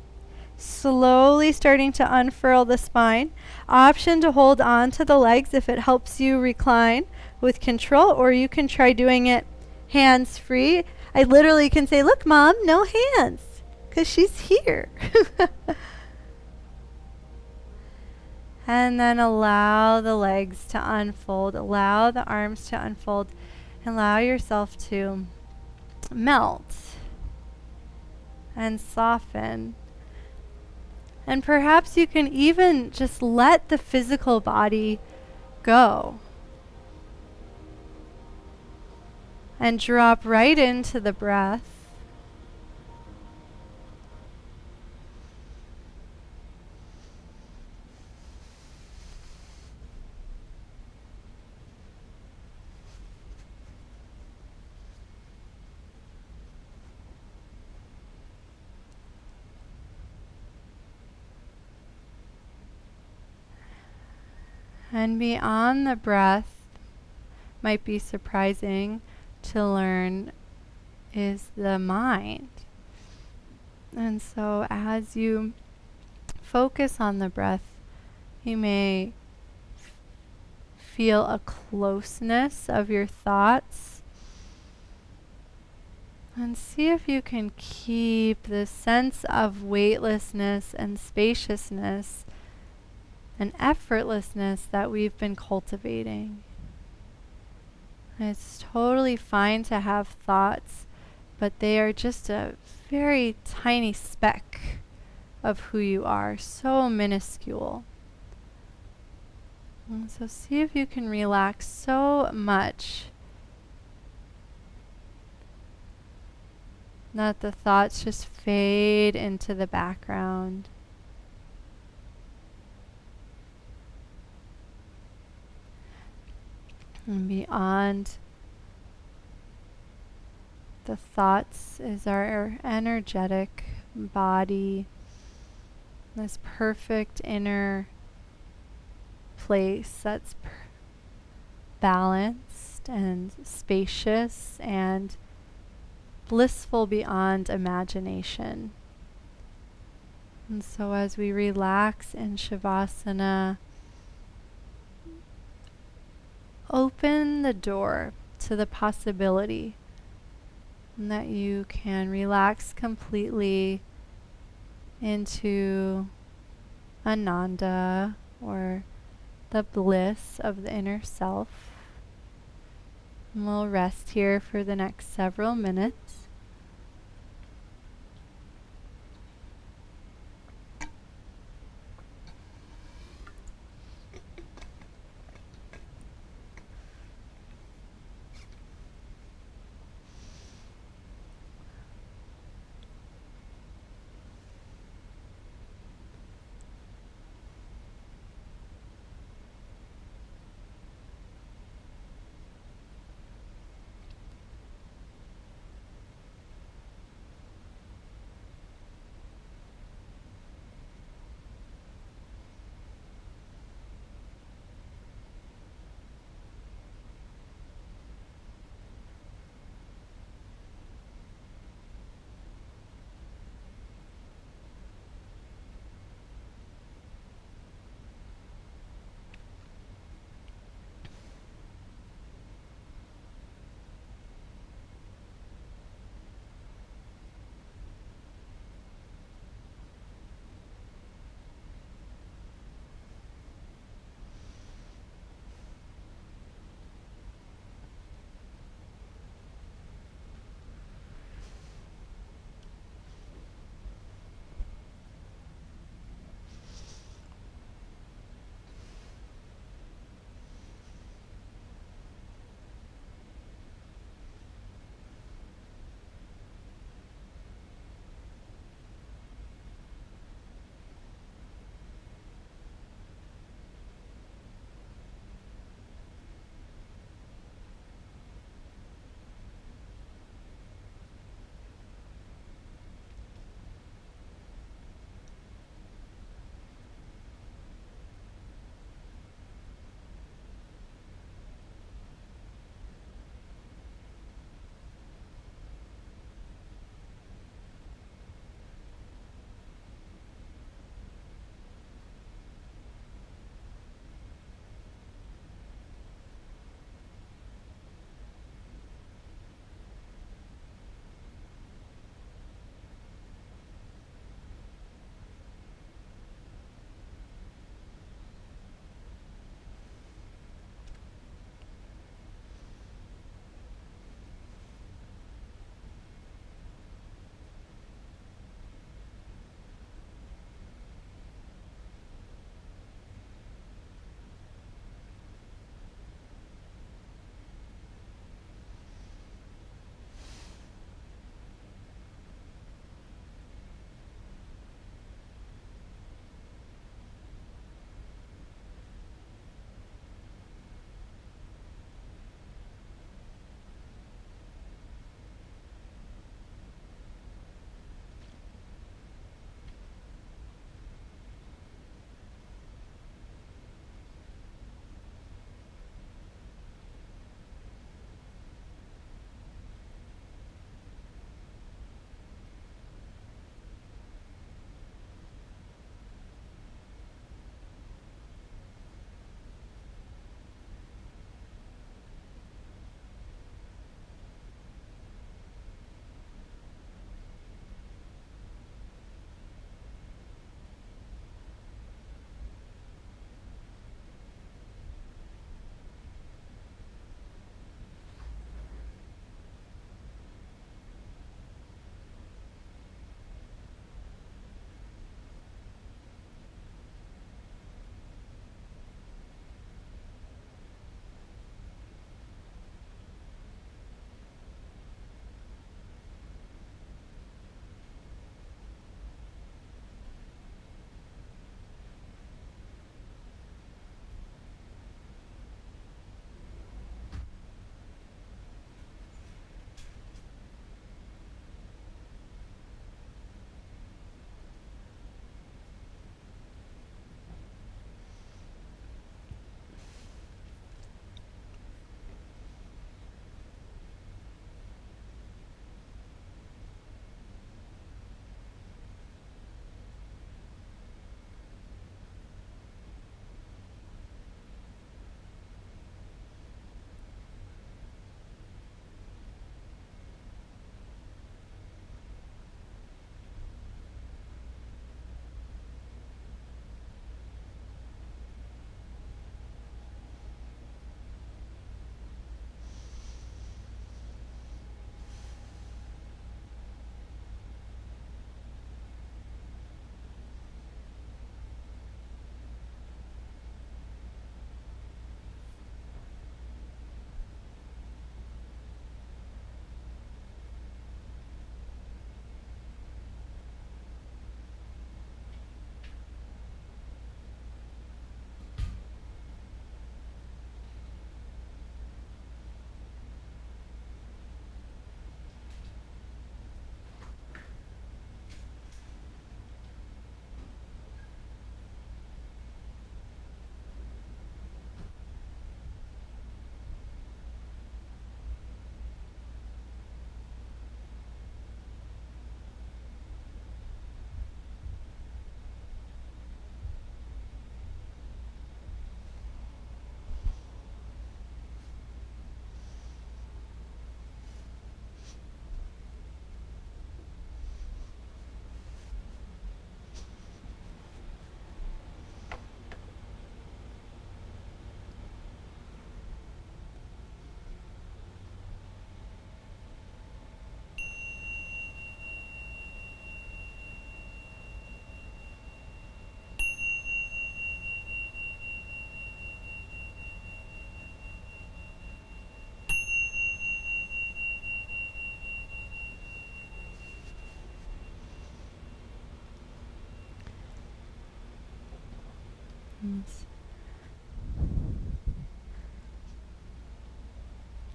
Slowly starting to unfurl the spine. Option to hold on to the legs if it helps you recline with control, or you can try doing it hands free. I literally can say, look, Mom, no hands, because she's here. And then allow the legs to unfold, allow the arms to unfold, and allow yourself to melt and soften. And perhaps you can even just let the physical body go and drop right into the breath. And beyond the breath, might be surprising to learn, is the mind. And so as you focus on the breath, you may feel a closeness of your thoughts. And see if you can keep the sense of weightlessness and spaciousness and effortlessness that we've been cultivating. It's totally fine to have thoughts, but they are just a very tiny speck of who you are, so minuscule. And so see if you can relax so much that the thoughts just fade into the background. And beyond the thoughts is our energetic body, this perfect inner place that's balanced and spacious and blissful beyond imagination. And so as we relax in Shavasana, open the door to the possibility that you can relax completely into Ananda, or the bliss of the inner self. And we'll rest here for the next several minutes.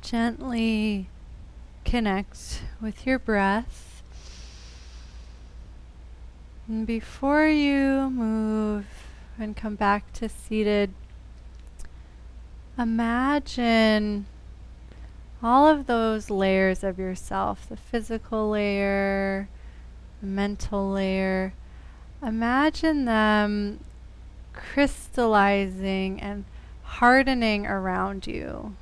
Gently connect with your breath. And before you move and come back to seated, imagine all of those layers of yourself, the physical layer, the mental layer. Imagine them crystallizing and hardening around you.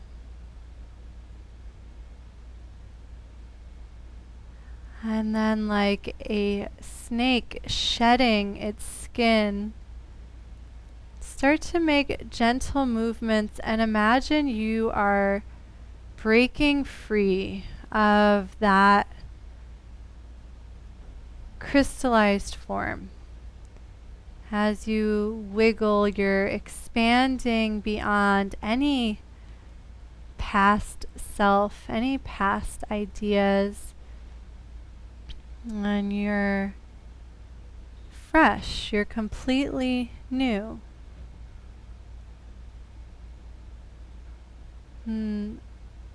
And then, like a snake shedding its skin, start to make gentle movements and imagine you are breaking free of that crystallized form. As you wiggle, you're expanding beyond any past self, any past ideas, and you're fresh, you're completely new.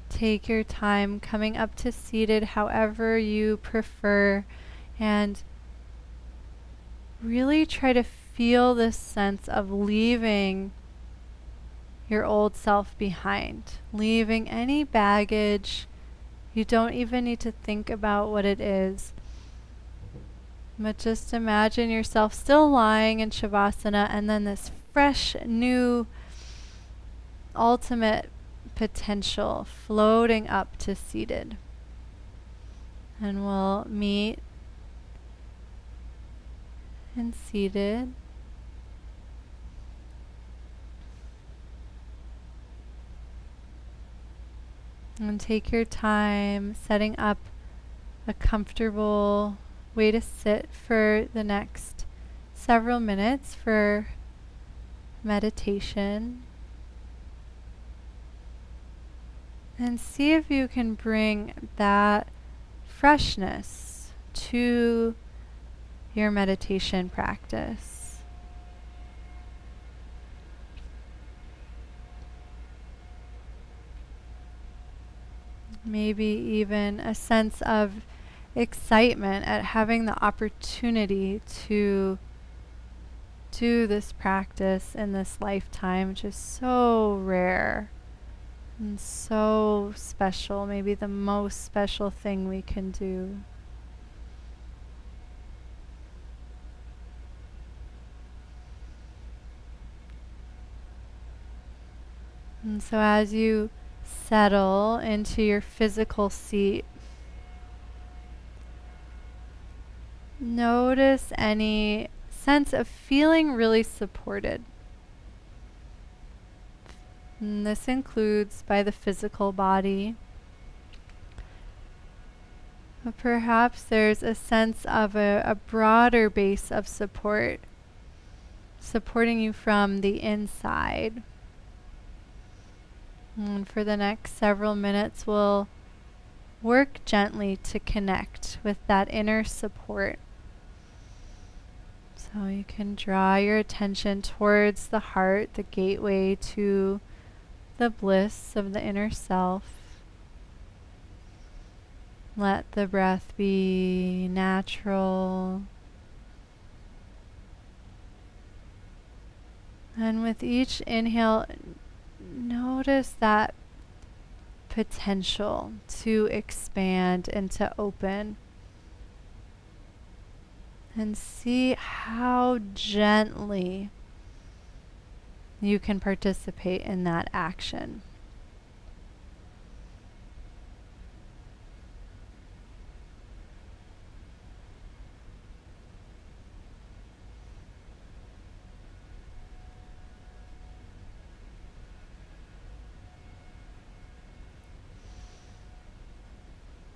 Take your time coming up to seated however you prefer, and really try to feel this sense of leaving your old self behind, leaving any baggage. You don't even need to think about what it is, but just imagine yourself still lying in Shavasana, and then this fresh, new, ultimate potential floating up to seated. And we'll meet and seated. And take your time setting up a comfortable way to sit for the next several minutes for meditation. And see if you can bring that freshness to your meditation practice. Maybe even a sense of excitement at having the opportunity to do this practice in this lifetime, which is so rare and so special, maybe the most special thing we can do. And so as you settle into your physical seat, notice any sense of feeling really supported. And this includes by the physical body. But perhaps there's a sense of a broader base of support, supporting you from the inside. And for the next several minutes, we'll work gently to connect with that inner support. So you can draw your attention towards the heart, the gateway to the bliss of the inner self. Let the breath be natural. And with each inhale, notice that potential to expand and to open. And see how gently you can participate in that action.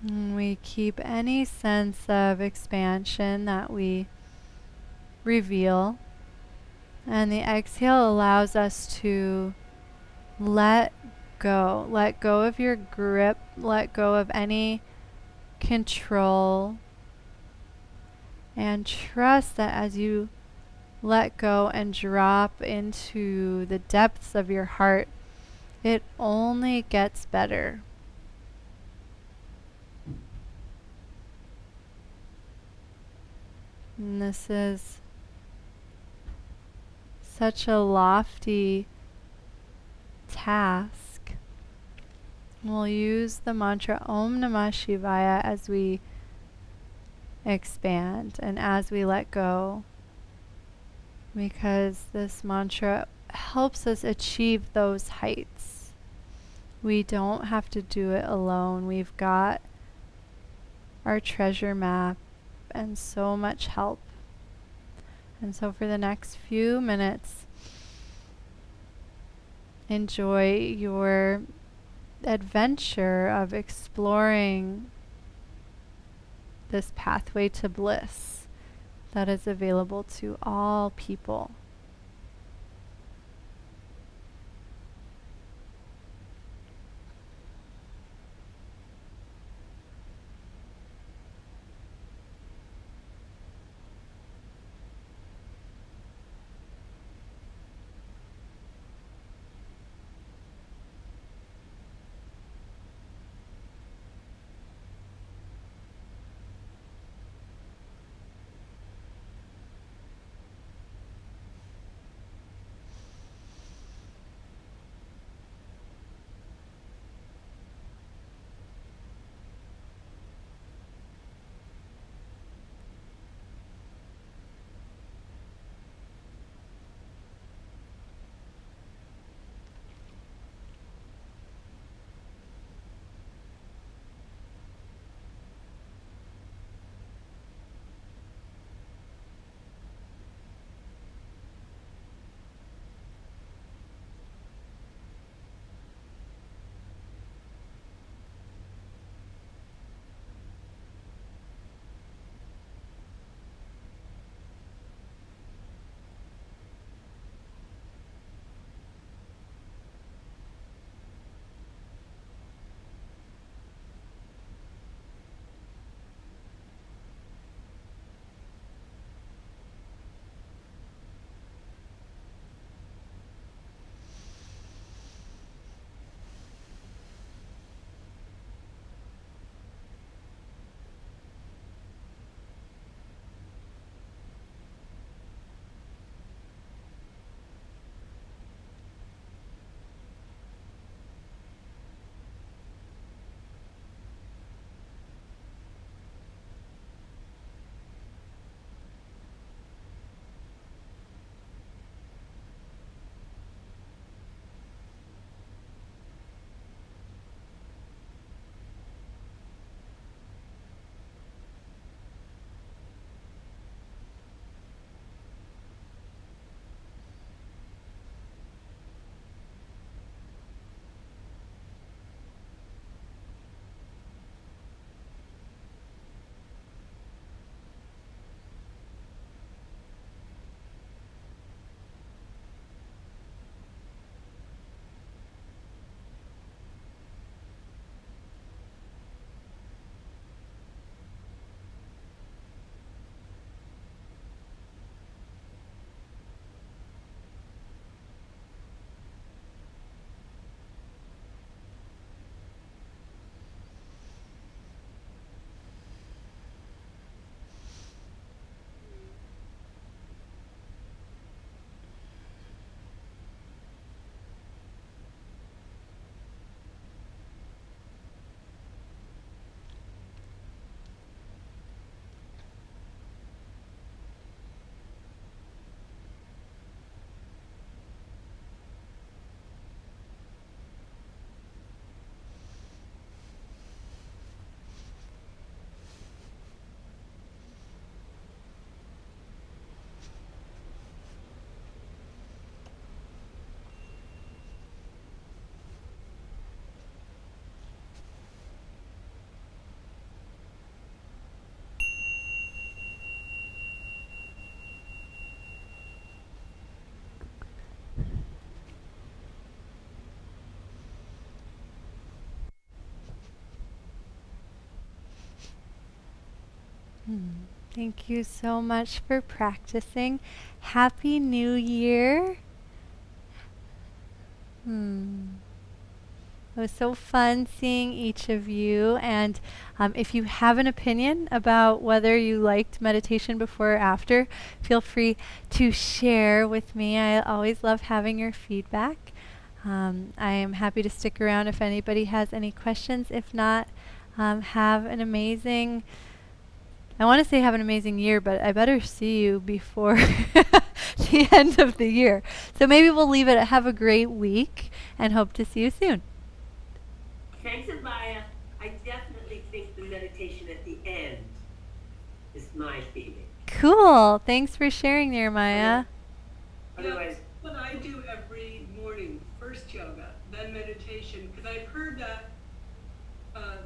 And we keep any sense of expansion that we reveal. And the exhale allows us to let go. Let go of your grip. Let go of any control. And trust that as you let go and drop into the depths of your heart, it only gets better. And this is such a lofty task. We'll use the mantra Om Namah Shivaya as we expand and as we let go, because this mantra helps us achieve those heights. We don't have to do it alone. We've got our treasure map and so much help. And so for the next few minutes, enjoy your adventure of exploring this pathway to bliss that is available to all people. Thank you so much for practicing. Happy New Year. It was so fun seeing each of you. And if you have an opinion about whether you liked meditation before or after, feel free to share with me. I always love having your feedback. I am happy to stick around if anybody has any questions. If not, have an amazing, I want to say have an amazing year, but I better see you before the end of the year. So maybe we'll leave it at have a great week and hope to see you soon. Thanks, Amaya. I definitely think the meditation at the end is my feeling. Cool. Thanks for sharing there, Maya. Otherwise, what I do every morning, first yoga, then meditation, because I've heard that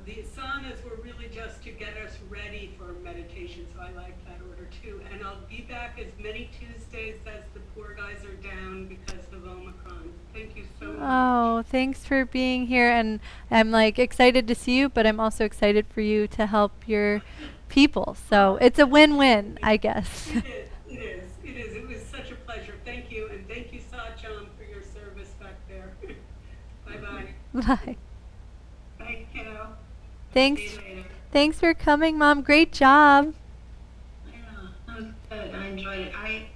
the asanas were really just to get us ready for meditation, so I like that order too. And I'll be back as many Tuesdays as the poor guys are down because of Omicron. Thank you so much. Oh, thanks for being here. And I'm like excited to see you, but I'm also excited for you to help your people. So it's a win-win, I guess. It is. It was such a pleasure. Thank you. And thank you, Sachan, for your service back there. Bye-bye. Bye. Bye, kiddo. Thanks. See you later. Thanks for coming, Mom. Great job. yeah, that was good. I enjoyed it. I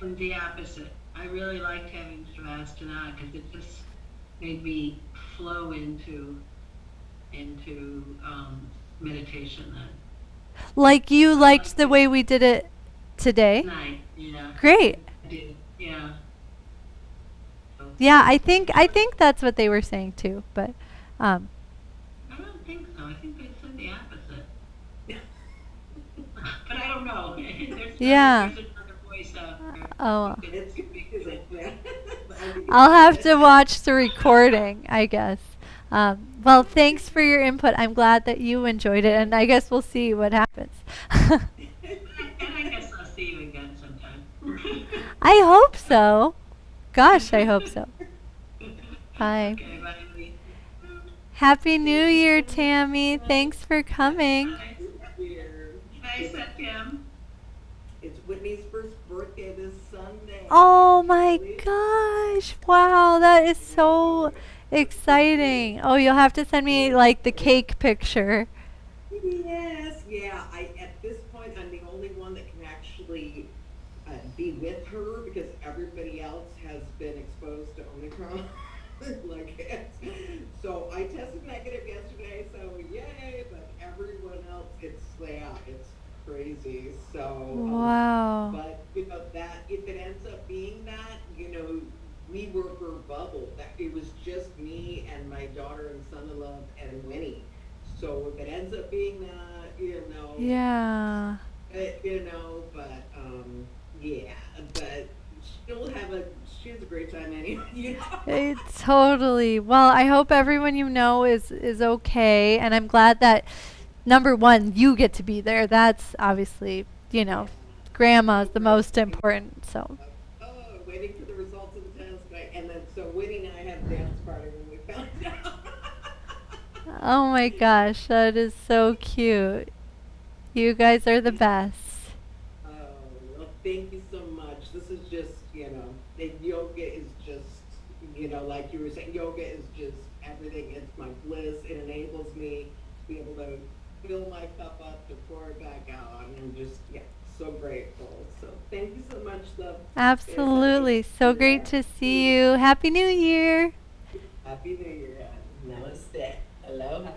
am the opposite. I really liked having Tadasana because it just made me flow into meditation that Like you liked the way we did it today? night. Yeah. Great. I did. Yeah. So, Yeah, I think that's what they were saying too, but I don't think so. I think they said the opposite. But I don't know. Yeah. There's another voice out there. Oh. It's because I'll have to watch the recording, I guess. Well, thanks for your input. I'm glad that you enjoyed it, and I guess we'll see what happens. And I guess I'll see you again sometime. I hope so. Gosh, I hope so. Bye. Okay, bye. Happy New Year, Tammy. Thanks for coming. Hi, Satyam. It's Whitney's first birthday this Sunday. Oh my gosh. Wow, that is so exciting. Oh, you'll have to send me like the cake picture. Yes, yeah. At this point I'm the only one that can actually be with her because everybody else has been exposed to Omicron. So I tested negative yesterday, so yay! But everyone else, it's crazy. So Wow. but that if it ends up being that, we were her bubble. That it was just me and my daughter and son-in-law and Winnie. So if it ends up being that, Yeah. but yeah, but she has a great time anyway. Totally. Well, I hope everyone you know is okay, and I'm glad that number one, you get to be there. That's obviously, grandma's the most important. So. Waiting for the results of the test, and then so Winnie and I had a dance party when we found out. Oh my gosh, that is so cute. You guys are the best. Oh, well, thank you so much. This is just, yoga is just, like you were saying, yoga is just everything. It's my bliss. It enables me to be able to fill my cup up to pour it back out. I'm just, so grateful. So thank you so much, love. Absolutely. So great to see you. Happy New Year. Happy New Year. Namaste. Aloha.